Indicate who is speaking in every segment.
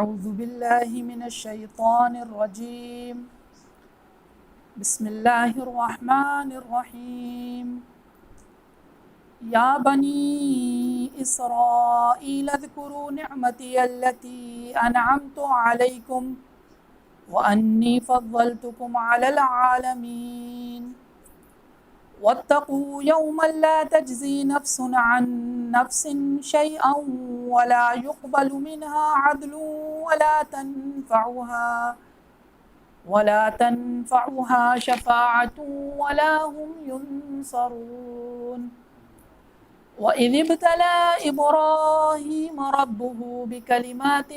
Speaker 1: أعوذ بالله من الشيطان الرجيم. بسم الله الرحمن الرحيم. يا بني إسرائيل اذكروا نعمتي التي أنعمت عليكم وأني فضلتكم على العالمين واتقوا يوما لا تجزي نفس عن نفس شيئا ولا يقبل منها عدل ولا تنفعها شفاعة ولا هم ينصرون. وإذ ابتلى إبراهيم ربه بكلمات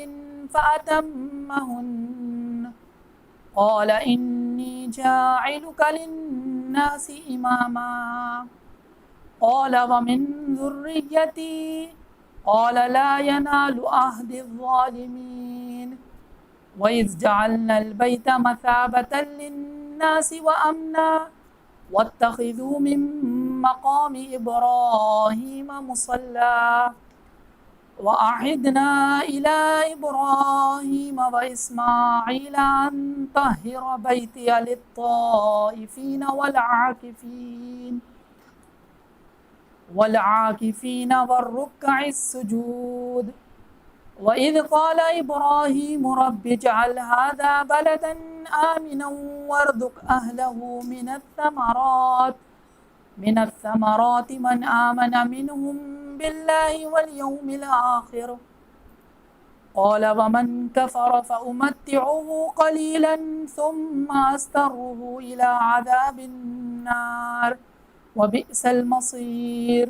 Speaker 1: فأتمهن قال إني جاعلك للناس إماما قال ومن ذريتي قال لا ينال عهد الظالمين. وإذ جعلنا البيت مثابة للناس وأمنا واتخذوا من مقام إبراهيم مصلى وأعدنا إلى إبراهيم وإسماعيل أن طهر بيتي للطائفين والعاكفين والركع السجود. وإذ قال إبراهيم رب اجعل هذا بلدا آمنا وارزق أهله من الثمرات من آمن منهم بالله واليوم الآخر قال ومن كفر فأمتعه قليلا ثم أضطره إلى عذاب النار وبئس المصير.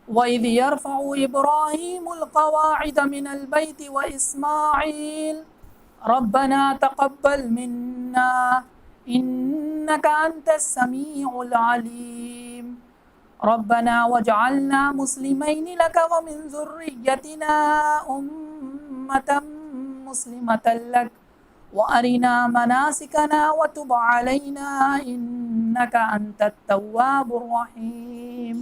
Speaker 1: وإذ يرفع إبراهيم القواعد من البيت وإسماعيل ربنا تقبل منا إنك أنت السميع العليم ربنا واجعلنا مسلمين لك ومن ذريتنا أمة مسلمة لك وأرنا مناسكنا وتب علينا إنك أنت التواب الرحيم.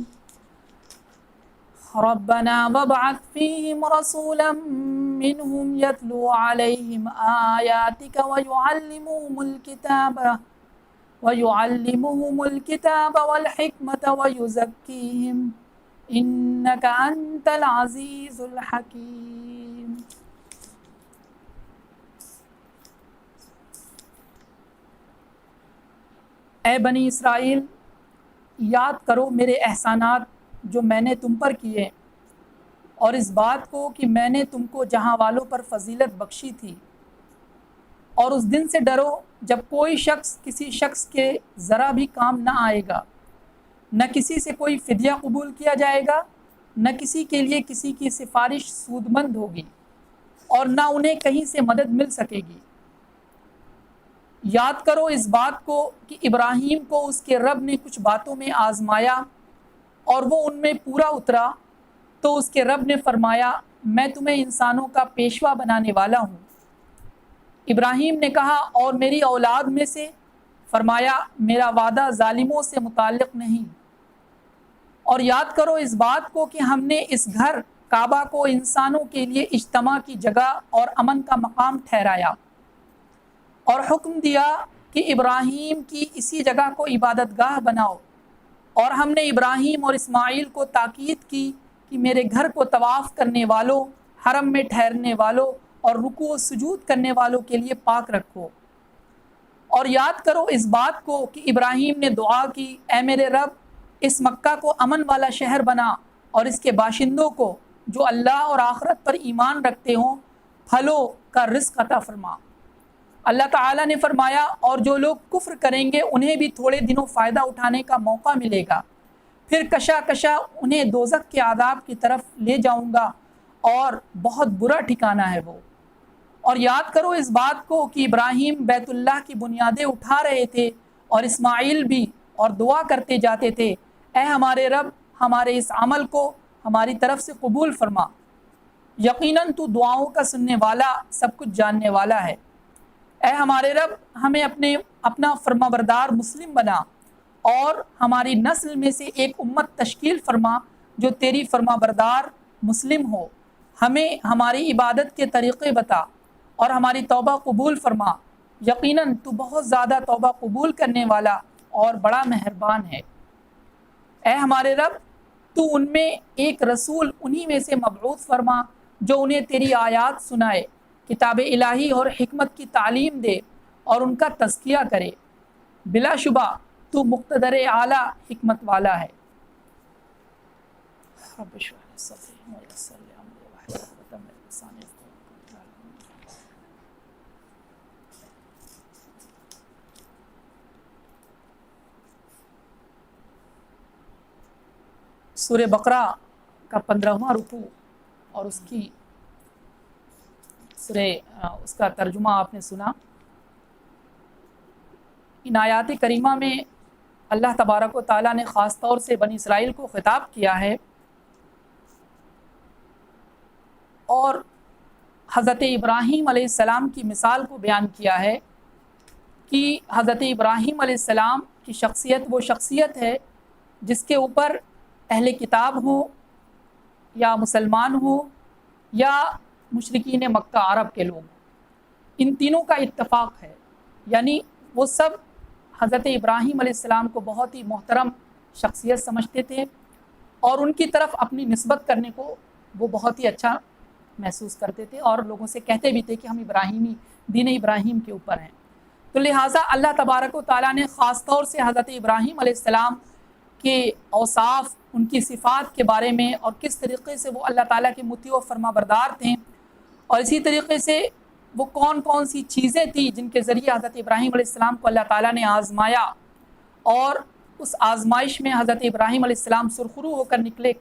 Speaker 1: ربنا وابعث فيهم رسولا منهم يتلو عليهم آياتك ويعلمهم الكتاب والحكمة ويزكيهم إنك أنت العزيز الحكيم. اے بنی اسرائیل، یاد کرو میرے احسانات جو میں نے تم پر کیے، اور اس بات کو کہ میں نے تم کو جہاں والوں پر فضیلت بخشی تھی، اور اس دن سے ڈرو جب کوئی شخص کسی شخص کے ذرا بھی کام نہ آئے گا، نہ کسی سے کوئی فدیہ قبول کیا جائے گا، نہ کسی کے لیے کسی کی سفارش سود مند ہوگی، اور نہ انہیں کہیں سے مدد مل سکے گی۔ یاد کرو اس بات کو کہ ابراہیم کو اس کے رب نے کچھ باتوں میں آزمایا اور وہ ان میں پورا اترا، تو اس کے رب نے فرمایا میں تمہیں انسانوں کا پیشوا بنانے والا ہوں۔ ابراہیم نے کہا اور میری اولاد میں سے؟ فرمایا میرا وعدہ ظالموں سے متعلق نہیں۔ اور یاد کرو اس بات کو کہ ہم نے اس گھر کعبہ کو انسانوں کے لیے اجتماع کی جگہ اور امن کا مقام ٹھہرایا، اور حکم دیا کہ ابراہیم کی اسی جگہ کو عبادت گاہ بناؤ، اور ہم نے ابراہیم اور اسماعیل کو تاکید کی کہ میرے گھر کو طواف کرنے والوں، حرم میں ٹھہرنے والوں اور رکوع و سجود کرنے والوں کے لیے پاک رکھو۔ اور یاد کرو اس بات کو کہ ابراہیم نے دعا کی اے میرے رب، اس مکہ کو امن والا شہر بنا اور اس کے باشندوں کو جو اللہ اور آخرت پر ایمان رکھتے ہوں پھلوں کا رزق عطا فرما۔ اللہ تعالیٰ نے فرمایا اور جو لوگ کفر کریں گے انہیں بھی تھوڑے دنوں فائدہ اٹھانے کا موقع ملے گا، پھر کشا کشا انہیں دوزخ کے عذاب کی طرف لے جاؤں گا، اور بہت برا ٹھکانہ ہے وہ۔ اور یاد کرو اس بات کو کہ ابراہیم بیت اللہ کی بنیادیں اٹھا رہے تھے اور اسماعیل بھی، اور دعا کرتے جاتے تھے اے ہمارے رب ہمارے اس عمل کو ہماری طرف سے قبول فرما، یقیناً تو دعاؤں کا سننے والا سب کچھ جاننے والا ہے۔ اے ہمارے رب ہمیں اپنا فرما بردار مسلم بنا اور ہماری نسل میں سے ایک امت تشکیل فرما جو تیری فرما بردار مسلم ہو، ہمیں ہماری عبادت کے طریقے بتا اور ہماری توبہ قبول فرما، یقیناً تو بہت زیادہ توبہ قبول کرنے والا اور بڑا مہربان ہے۔ اے ہمارے رب، تو ان میں ایک رسول انہی میں سے مبعوث فرما جو انہیں تیری آیات سنائے، کتاب الہی اور حکمت کی تعلیم دے اور ان کا تزکیہ کرے۔ بلا شبہ تو مقتدر اعلیٰ حکمت والا ہے۔ سورہ بقرہ کا 15واں رکوع اور اس کا ترجمہ آپ نے سنا۔ ان آیات کریمہ میں اللہ تبارک و تعالیٰ نے خاص طور سے بنی اسرائیل کو خطاب کیا ہے اور حضرت ابراہیم علیہ السلام کی مثال کو بیان کیا ہے کہ حضرت ابراہیم علیہ السلام کی شخصیت وہ شخصیت ہے جس کے اوپر اہل کتاب ہوں یا مسلمان ہوں یا مشرکین مکہ عرب کے لوگ، ان تینوں کا اتفاق ہے، یعنی وہ سب حضرت ابراہیم علیہ السلام کو بہت ہی محترم شخصیت سمجھتے تھے اور ان کی طرف اپنی نسبت کرنے کو وہ بہت ہی اچھا محسوس کرتے تھے اور لوگوں سے کہتے بھی تھے کہ ہم ابراہیمی دین ابراہیم کے اوپر ہیں۔ تو لہٰذا اللہ تبارک و تعالیٰ نے خاص طور سے حضرت ابراہیم علیہ السلام کے اوصاف، ان کی صفات کے بارے میں اور کس طریقے سے وہ اللہ تعالیٰ کے مطیع و فرما بردار تھے، اور اسی طریقے سے وہ کون کون سی چیزیں تھیں جن کے ذریعے حضرت ابراہیم علیہ السلام کو اللہ تعالیٰ نے آزمایا، اور اس آزمائش میں حضرت ابراہیم علیہ السلام سرخرو ہو کر نکلے،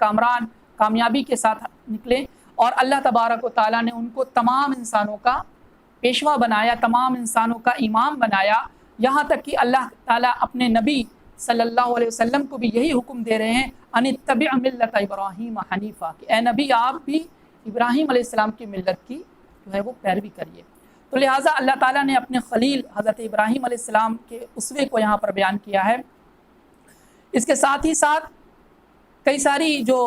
Speaker 1: کامیابی کے ساتھ نکلے، اور اللہ تبارک و تعالیٰ نے ان کو تمام انسانوں کا پیشوا بنایا، تمام انسانوں کا امام بنایا، یہاں تک کہ اللہ تعالیٰ اپنے نبی صلی اللہ علیہ وسلم کو بھی یہی حکم دے رہے ہیں ان اتبع ملت ابراہیم حنیفہ، کہ اے نبی آپ بھی ابراہیم علیہ السلام کی ملت کی جو ہے وہ پیروی کریے۔ تو لہٰذا اللہ تعالیٰ نے اپنے خلیل حضرت ابراہیم علیہ السلام کے اسوے کو یہاں پر بیان کیا ہے۔ اس کے ساتھ ہی ساتھ کئی ساری جو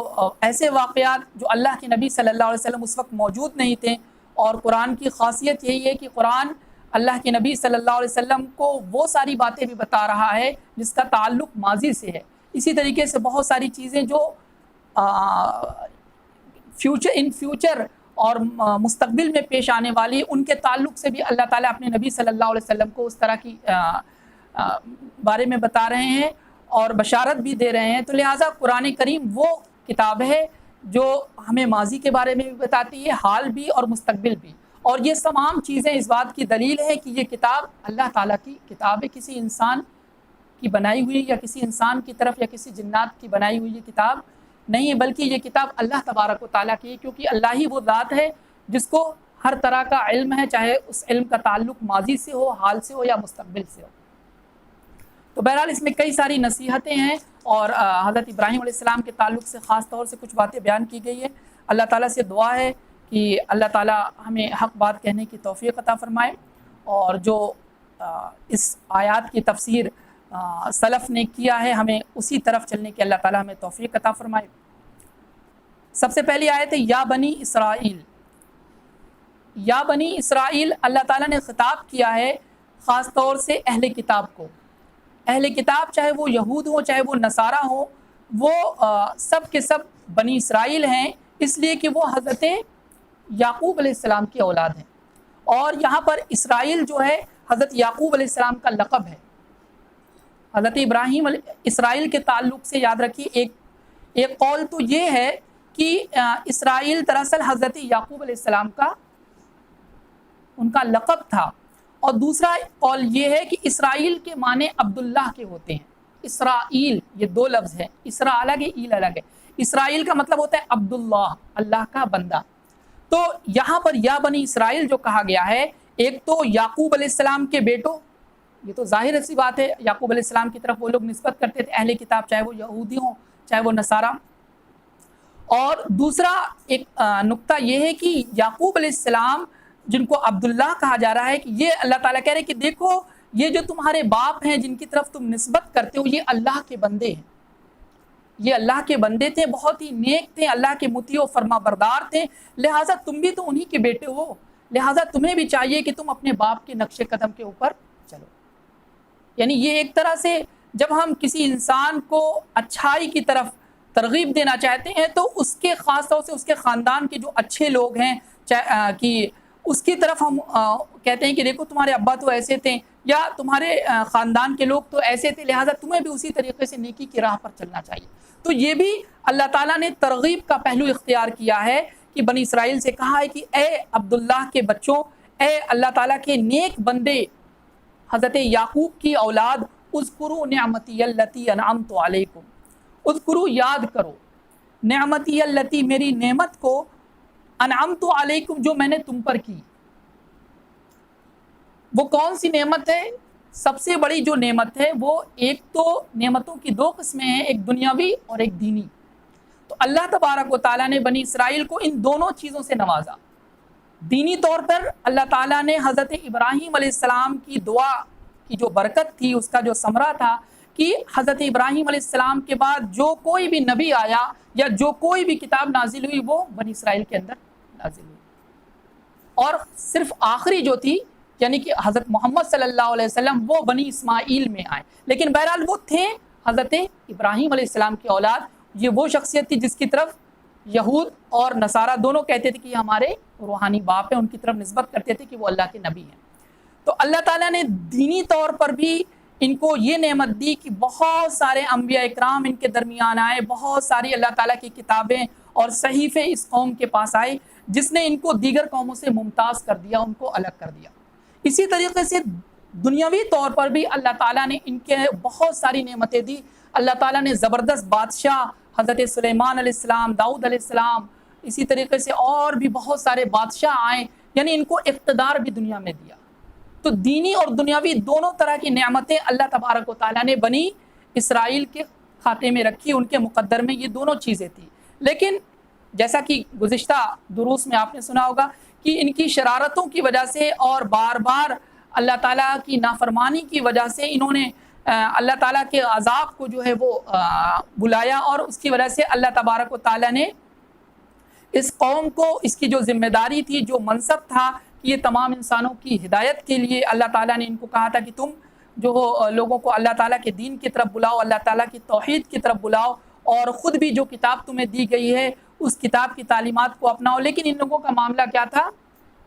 Speaker 1: ایسے واقعات جو اللہ کے نبی صلی اللہ علیہ وسلم اس وقت موجود نہیں تھے، اور قرآن کی خاصیت یہی ہے کہ قرآن اللہ کے نبی صلی اللہ علیہ وسلم کو وہ ساری باتیں بھی بتا رہا ہے جس کا تعلق ماضی سے ہے، اسی طریقے سے بہت ساری چیزیں جو فیوچر اور مستقبل میں پیش آنے والی ان کے تعلق سے بھی اللہ تعالیٰ اپنے نبی صلی اللہ علیہ وسلم کو اس طرح کی بارے میں بتا رہے ہیں اور بشارت بھی دے رہے ہیں۔ تو لہٰذا قرآن کریم وہ کتاب ہے جو ہمیں ماضی کے بارے میں بھی بتاتی ہے، حال بھی اور مستقبل بھی، اور یہ تمام چیزیں اس بات کی دلیل ہے کہ یہ کتاب اللہ تعالیٰ کی کتاب ہے، کسی انسان کی بنائی ہوئی یا کسی انسان کی طرف یا کسی جنات کی بنائی ہوئی یہ کتاب نہیں ہے، بلکہ یہ کتاب اللہ تبارک و تعالیٰ کی ہے، کیونکہ اللہ ہی وہ ذات ہے جس کو ہر طرح کا علم ہے، چاہے اس علم کا تعلق ماضی سے ہو، حال سے ہو یا مستقبل سے ہو۔ تو بہرحال اس میں کئی ساری نصیحتیں ہیں اور حضرت ابراہیم علیہ السلام کے تعلق سے خاص طور سے کچھ باتیں بیان کی گئی ہے۔ اللہ تعالیٰ سے دعا ہے کہ اللہ تعالیٰ ہمیں حق بات کہنے کی توفیق عطا فرمائے، اور جو اس آیات کی تفسیر سلف نے کیا ہے ہمیں اسی طرف چلنے کی اللہ تعالیٰ ہمیں توفیق عطا فرمائے۔ سب سے پہلی آیت ہے یا بنی اسرائیل۔ یا بنی اسرائیل اللہ تعالیٰ نے خطاب کیا ہے خاص طور سے اہل کتاب کو۔ اہل کتاب چاہے وہ یہود ہوں چاہے وہ نصارہ ہوں، وہ سب کے سب بنی اسرائیل ہیں، اس لیے کہ وہ حضرت یعقوب علیہ السلام کی اولاد ہیں، اور یہاں پر اسرائیل جو ہے حضرت یعقوب علیہ السلام کا لقب ہے۔ حضرت ابراہیم اسرائیل کے تعلق سے یاد رکھیے ایک قول تو یہ ہے کہ اسرائیل دراصل حضرت یعقوب علیہ السلام کا ان کا لقب تھا، اور دوسرا قول یہ ہے کہ اسرائیل کے معنی عبداللہ کے ہوتے ہیں۔ اسرائیل یہ دو لفظ ہیں، اسرا الگ ہے، ایل الگ ہے۔ اسرائیل کا مطلب ہوتا ہے عبداللہ، اللہ کا بندہ۔ تو یہاں پر یا بنی اسرائیل جو کہا گیا ہے، ایک تو یعقوب علیہ السلام کے بیٹوں، یہ تو ظاہر سی بات ہے یعقوب علیہ السلام کی طرف وہ لوگ نسبت کرتے تھے اہل کتاب، چاہے وہ یہودی ہوں چاہے وہ نصارہ۔ اور دوسرا ایک نقطہ یہ ہے کہ یعقوب علیہ السلام جن کو عبداللہ کہا جا رہا ہے، کہ یہ اللہ تعالیٰ کہہ رہے کہ دیکھو یہ جو تمہارے باپ ہیں جن کی طرف تم نسبت کرتے ہو یہ اللہ کے بندے ہیں، یہ اللہ کے بندے تھے، بہت ہی نیک تھے، اللہ کے مطیع و فرما بردار تھے، لہٰذا تم بھی تو انہی کے بیٹے ہو، لہٰذا تمہیں بھی چاہیے کہ تم اپنے باپ کے نقش قدم کے اوپر چلو۔ یعنی یہ ایک طرح سے جب ہم کسی انسان کو اچھائی کی طرف ترغیب دینا چاہتے ہیں تو اس کے خاص طور سے اس کے خاندان کے جو اچھے لوگ ہیں کہ اس کی طرف ہم کہتے ہیں کہ دیکھو تمہارے ابا تو ایسے تھے یا تمہارے خاندان کے لوگ تو ایسے تھے، لہٰذا تمہیں بھی اسی طریقے سے نیکی کی راہ پر چلنا چاہیے۔ تو یہ بھی اللہ تعالیٰ نے ترغیب کا پہلو اختیار کیا ہے کہ بنی اسرائیل سے کہا ہے کہ اے عبداللہ کے بچوں، اے اللہ تعالیٰ کے نیک بندے، حضرت یعقوب کی اولاد، اذکروا نعمتی اللتی انعمت علیکم، اذکروا یاد کرو، نعمتی اللتی میری نعمت کو، انعمت علیکم جو میں نے تم پر کی۔ وہ کون سی نعمت ہے؟ سب سے بڑی جو نعمت ہے وہ ایک تو نعمتوں کی دو قسمیں ہیں، ایک دنیاوی اور ایک دینی۔ تو اللہ تبارک و تعالیٰ نے بنی اسرائیل کو ان دونوں چیزوں سے نوازا۔ دینی طور پر اللہ تعالیٰ نے حضرت ابراہیم علیہ السلام کی دعا کی جو برکت تھی، اس کا جو ثمرہ تھا کہ حضرت ابراہیم علیہ السلام کے بعد جو کوئی بھی نبی آیا یا جو کوئی بھی کتاب نازل ہوئی وہ بنی اسرائیل کے اندر نازل ہوئی، اور صرف آخری جو تھی یعنی کہ حضرت محمد صلی اللہ علیہ وسلم وہ بنی اسماعیل میں آئے، لیکن بہرحال وہ تھے حضرت ابراہیم علیہ السلام کی اولاد۔ یہ وہ شخصیت تھی جس کی طرف یہود اور نصارہ دونوں کہتے تھے کہ یہ ہمارے روحانی باپ ہیں، ان کی طرف نسبت کرتے تھے کہ وہ اللہ کے نبی ہیں۔ تو اللہ تعالیٰ نے دینی طور پر بھی ان کو یہ نعمت دی کہ بہت سارے انبیاء اکرام ان کے درمیان آئے، بہت ساری اللہ تعالیٰ کی کتابیں اور صحیفے اس قوم کے پاس آئے، جس نے ان کو دیگر قوموں سے ممتاز کر دیا، ان کو الگ کر دیا۔ اسی طریقے سے دنیاوی طور پر بھی اللہ تعالیٰ نے ان کے بہت ساری نعمتیں دی۔ اللہ تعالیٰ نے زبردست بادشاہ حضرت سلیمان علیہ السلام، داؤد علیہ السلام، اسی طریقے سے اور بھی بہت سارے بادشاہ آئے، یعنی ان کو اقتدار بھی دنیا میں دیا۔ تو دینی اور دنیاوی دونوں طرح کی نعمتیں اللہ تبارک و تعالیٰ نے بنی اسرائیل کے کھاتے میں رکھی، ان کے مقدر میں یہ دونوں چیزیں تھیں۔ لیکن جیسا کہ گزشتہ دروس میں آپ نے سنا ہوگا کہ ان کی شرارتوں کی وجہ سے اور بار بار اللہ تعالیٰ کی نافرمانی کی وجہ سے انہوں نے اللہ تعالیٰ کے عذاب کو جو ہے وہ بلایا، اور اس کی وجہ سے اللہ تبارک و تعالیٰ نے اس قوم کو اس کی جو ذمہ داری تھی، جو منصب تھا کہ یہ تمام انسانوں کی ہدایت کے لیے اللہ تعالیٰ نے ان کو کہا تھا کہ تم جو لوگوں کو اللہ تعالیٰ کے دین کی طرف بلاؤ، اللہ تعالیٰ کی توحید کی طرف بلاؤ، اور خود بھی جو کتاب تمہیں دی گئی ہے اس کتاب کی تعلیمات کو اپناؤ۔ لیکن ان لوگوں کا معاملہ کیا تھا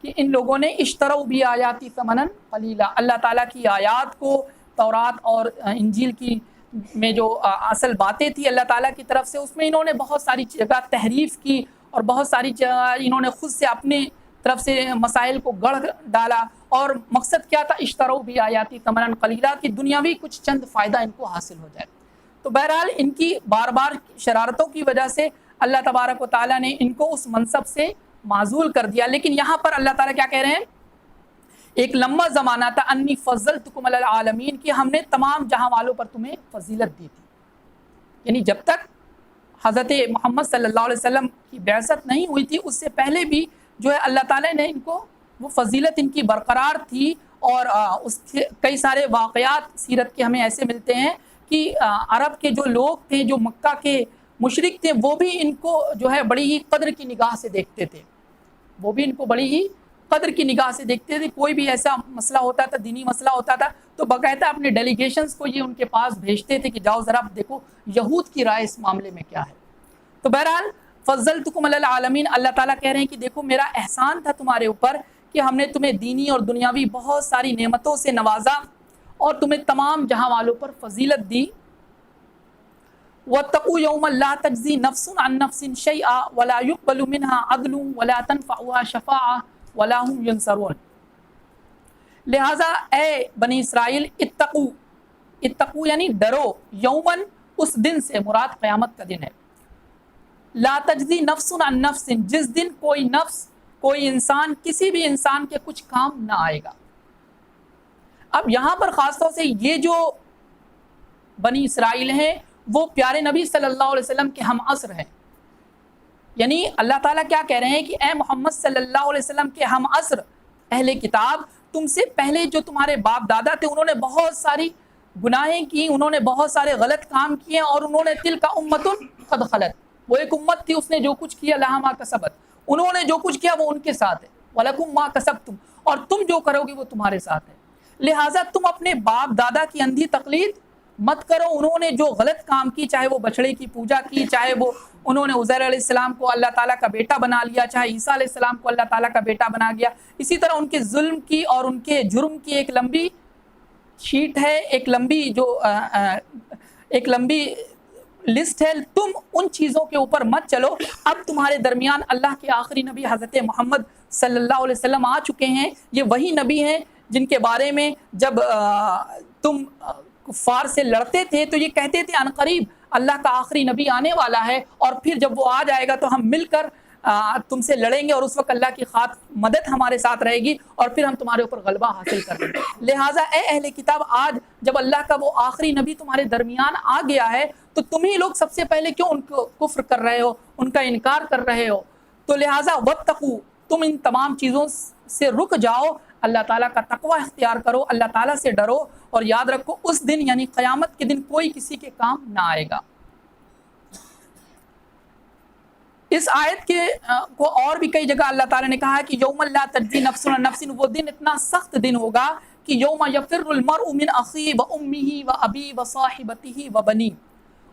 Speaker 1: کہ ان لوگوں نے اشتروا بھی آیاتی ثمنا قلیلا، اللہ تعالیٰ کی آیات کو، تورات اور انجیل کی میں جو اصل باتیں تھی اللہ تعالیٰ کی طرف سے، اس میں انہوں نے بہت ساری جگہ تحریف کی اور بہت ساری جگہ انہوں نے خود سے اپنے طرف سے مسائل کو گڑھ ڈالا، اور مقصد کیا تھا؟ اشتروا بھی آیاتی ثمنا قلیلا، کہ دنیاوی کچھ چند فائدہ ان کو حاصل ہو جائے۔ تو بہرحال ان کی بار بار شرارتوں کی وجہ سے اللہ تبارک و تعالیٰ نے ان کو اس منصب سے معزول کر دیا۔ لیکن یہاں پر اللہ تعالیٰ کیا کہہ رہے ہیں؟ ایک لمبا زمانہ تھا، انی فضلتکم علی العالمین، کہ ہم نے تمام جہاں والوں پر تمہیں فضیلت دی تھی۔ یعنی جب تک حضرت محمد صلی اللہ علیہ وسلم کی بعثت نہیں ہوئی تھی، اس سے پہلے بھی جو ہے اللہ تعالیٰ نے ان کو وہ فضیلت ان کی برقرار تھی، اور اس کے کئی سارے واقعات سیرت کے ہمیں ایسے ملتے ہیں کہ عرب کے جو لوگ تھے، جو مکہ کے مشرک تھے، وہ بھی ان کو جو ہے بڑی ہی قدر کی نگاہ سے دیکھتے تھے، وہ بھی ان کو بڑی ہی قدر کی نگاہ سے دیکھتے تھے۔ کوئی بھی ایسا مسئلہ ہوتا تھا، دینی مسئلہ ہوتا تھا، تو باقاعدہ اپنے ڈیلیگیشنز کو یہ ان کے پاس بھیجتے تھے کہ جاؤ ذرا دیکھو یہود کی رائے اس معاملے میں کیا ہے۔ تو بہرحال فضلتکم علی العالمین، اللہ تعالیٰ کہہ رہے ہیں کہ دیکھو میرا احسان تھا تمہارے اوپر کہ ہم نے تمہیں دینی اور دنیاوی بہت ساری نعمتوں سے نوازا اور تمہیں تمام جہاں والوں پر فضیلت دی۔ وَاتَّقُوا يَوْمًا لَا تَجْزِي نَفْسٌ عَن نَفْسٍ شَيْئًا وَلَا يُقْبَلُ مِنْهَا عَدْلٌ وَلَا تَنْفَعُهَا شَفَاعَةٌ وَلَا هُمْ يُنصَرُونَ۔ لہٰذا اے بنی اسرائیل، اتقو یعنی ڈرو، یومن اس دن سے، مراد قیامت کا دن ہے، لا تجزی نفس عن نفس، جس دن کوئی نفس، کوئی انسان کسی بھی انسان کے کچھ کام نہ آئے گا۔ اب یہاں پر خاص طور سے یہ جو بنی اسرائیل ہیں وہ پیارے نبی صلی اللہ علیہ وسلم کے ہم عصر ہیں، یعنی اللہ تعالیٰ کیا کہہ رہے ہیں کہ اے محمد صلی اللہ علیہ وسلم کے ہم عصر اہل کتاب، تم سے پہلے جو تمہارے باپ دادا تھے انہوں نے بہت ساری گناہیں کی، انہوں نے بہت سارے غلط کام کیے، اور انہوں نے تلک امۃ قد خلت، وہ ایک امت تھی، اس نے جو کچھ کیا لہا ما کسبت، انہوں نے جو کچھ کیا وہ ان کے ساتھ ہے، وَلَكُمْ مَا کسبتم، اور تم جو کرو گے وہ تمہارے ساتھ ہے۔ لہٰذا تم اپنے باپ دادا کی اندھی تقلید مت کرو، انہوں نے جو غلط کام کی، چاہے وہ بچڑے کی پوجا کی، چاہے وہ انہوں نے عزیر علیہ السلام کو اللہ تعالیٰ کا بیٹا بنا لیا، چاہے عیسیٰ علیہ السلام کو اللہ تعالیٰ کا بیٹا بنا گیا، اسی طرح ان کے ظلم کی اور ان کے جرم کی ایک لمبی شیٹ ہے، ایک لمبی لسٹ ہے، تم ان چیزوں کے اوپر مت چلو۔ اب تمہارے درمیان اللہ کے آخری نبی حضرت محمد صلی اللہ علیہ وسلم آ چکے ہیں، یہ وہی نبی ہیں جن کے بارے میں جب تم کفار سے لڑتے تھے تو یہ کہتے تھے عنقریب اللہ کا آخری نبی آنے والا ہے، اور پھر جب وہ آ جائے گا تو ہم مل کر تم سے لڑیں گے، اور اس وقت اللہ کی مدد ہمارے ساتھ رہے گی، اور پھر ہم تمہارے اوپر غلبہ حاصل کر لیں گے۔ لہٰذا اے اہل کتاب، آج جب اللہ کا وہ آخری نبی تمہارے درمیان آ گیا ہے تو تم ہی لوگ سب سے پہلے کیوں ان کو کفر کر رہے ہو، ان کا انکار کر رہے ہو؟ تو لہٰذا واتقوا، تم ان تمام چیزوں سے رک جاؤ، اللہ تعالیٰ کا تقوی اختیار کرو، اللہ تعالیٰ سے ڈرو، اور یاد رکھو اس دن یعنی قیامت کے دن کوئی کسی کے کام نہ آئے گا۔ اس آیت کے کو اور بھی کئی جگہ اللہ تعالیٰ نے کہا ہے کہ یوم لا تجزی نفس عن نفس، وہ دن اتنا سخت دن ہوگا کہ یوم یفر المرء من اخیہ و امہ و ابی و صاحبتہ و بنی،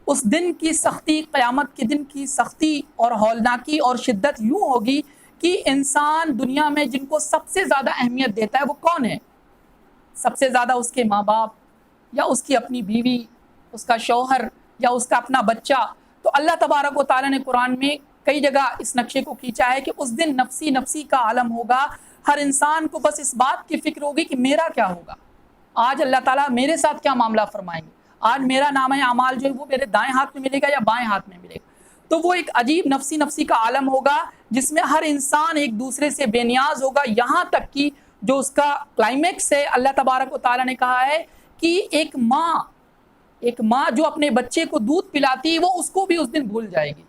Speaker 1: اس دن کی سختی، قیامت کے دن کی سختی اور ہولناکی اور شدت یوں ہوگی کہ انسان دنیا میں جن کو سب سے زیادہ اہمیت دیتا ہے وہ کون ہے؟ سب سے زیادہ اس کے ماں باپ، یا اس کی اپنی بیوی، اس کا شوہر، یا اس کا اپنا بچہ۔ تو اللہ تبارک و تعالیٰ نے قرآن میں کئی جگہ اس نقشے کو کھینچا ہے کہ اس دن نفسی نفسی کا عالم ہوگا، ہر انسان کو بس اس بات کی فکر ہوگی کہ میرا کیا ہوگا، آج اللہ تعالیٰ میرے ساتھ کیا معاملہ فرمائیں گے، آج میرا نامہ اعمال جو ہے وہ میرے دائیں ہاتھ میں ملے گا یا بائیں ہاتھ میں ملے گا۔ تو وہ ایک عجیب نفسی نفسی کا عالم ہوگا جس میں ہر انسان ایک دوسرے سے بے نیاز ہوگا، یہاں تک کہ جو اس کا کلائمیکس ہے، اللہ تبارک و تعالیٰ نے کہا ہے کہ ایک ماں جو اپنے بچے کو دودھ پلاتی ہے وہ اس کو بھی اس دن بھول جائے گی۔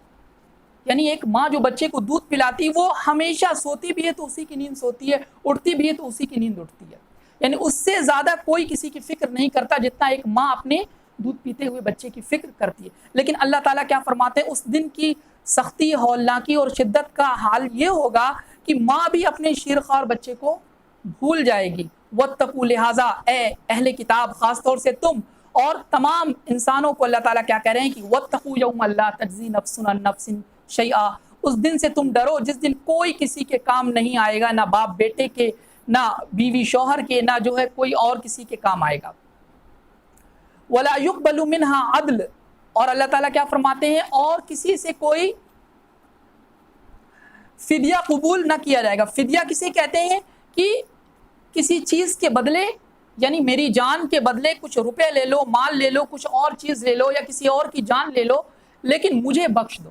Speaker 1: یعنی ایک ماں جو بچے کو دودھ پلاتی وہ ہمیشہ سوتی بھی ہے تو اسی کی نیند سوتی ہے، اٹھتی بھی ہے تو اسی کی نیند اٹھتی ہے، یعنی اس سے زیادہ کوئی کسی کی فکر نہیں کرتا جتنا ایک ماں اپنے دودھ پیتے ہوئے بچے کی فکر کرتی ہے۔ لیکن اللہ تعالیٰ کیا فرماتے ہیں، اس دن کی سختی، ہولناکی اور شدت کا حال یہ ہوگا کہ ماں بھی اپنے شیرخوار بچے کو بھول جائے گی۔ واتقوا، لہٰذا اے اہل کتاب، خاص طور سے تم اور تمام انسانوں کو اللہ تعالیٰ کیا کہہ رہے ہیں کہ واتقوا یوم لا تجزی نفس عن نفس شیئا، اس دن سے تم ڈرو جس دن کوئی کسی کے کام نہیں آئے گا، نہ باپ بیٹے کے، نہ بیوی شوہر کے، نہ جو ہے کوئی اور کسی کے کام آئے گا۔ ولا يقبل منها عدل، اور اللہ تعالیٰ کیا فرماتے ہیں، اور کسی سے کوئی فدیہ قبول نہ کیا جائے گا۔ فدیہ کسے کہتے ہیں کہ کسی چیز کے بدلے، یعنی میری جان کے بدلے کچھ روپے لے لو، مال لے لو، کچھ اور چیز لے لو، یا کسی اور کی جان لے لو لیکن مجھے بخش دو۔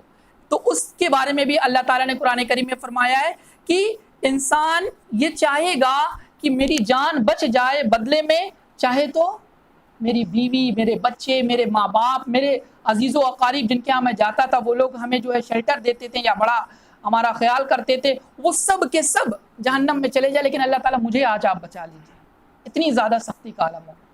Speaker 1: تو اس کے بارے میں بھی اللہ تعالیٰ نے قرآن کریم میں فرمایا ہے کہ انسان یہ چاہے گا کہ میری جان بچ جائے، بدلے میں چاہے تو میری بیوی، میرے بچے، میرے ماں باپ، میرے عزیز و اقارب جن کے ہاں میں جاتا تھا، وہ لوگ ہمیں جو ہے شیلٹر دیتے تھے یا بڑا ہمارا خیال کرتے تھے، وہ سب کے سب جہنم میں چلے جائے، لیکن اللہ تعالیٰ مجھے آج آپ بچا لیجیے۔ اتنی زیادہ سختی کا عالم ہوگا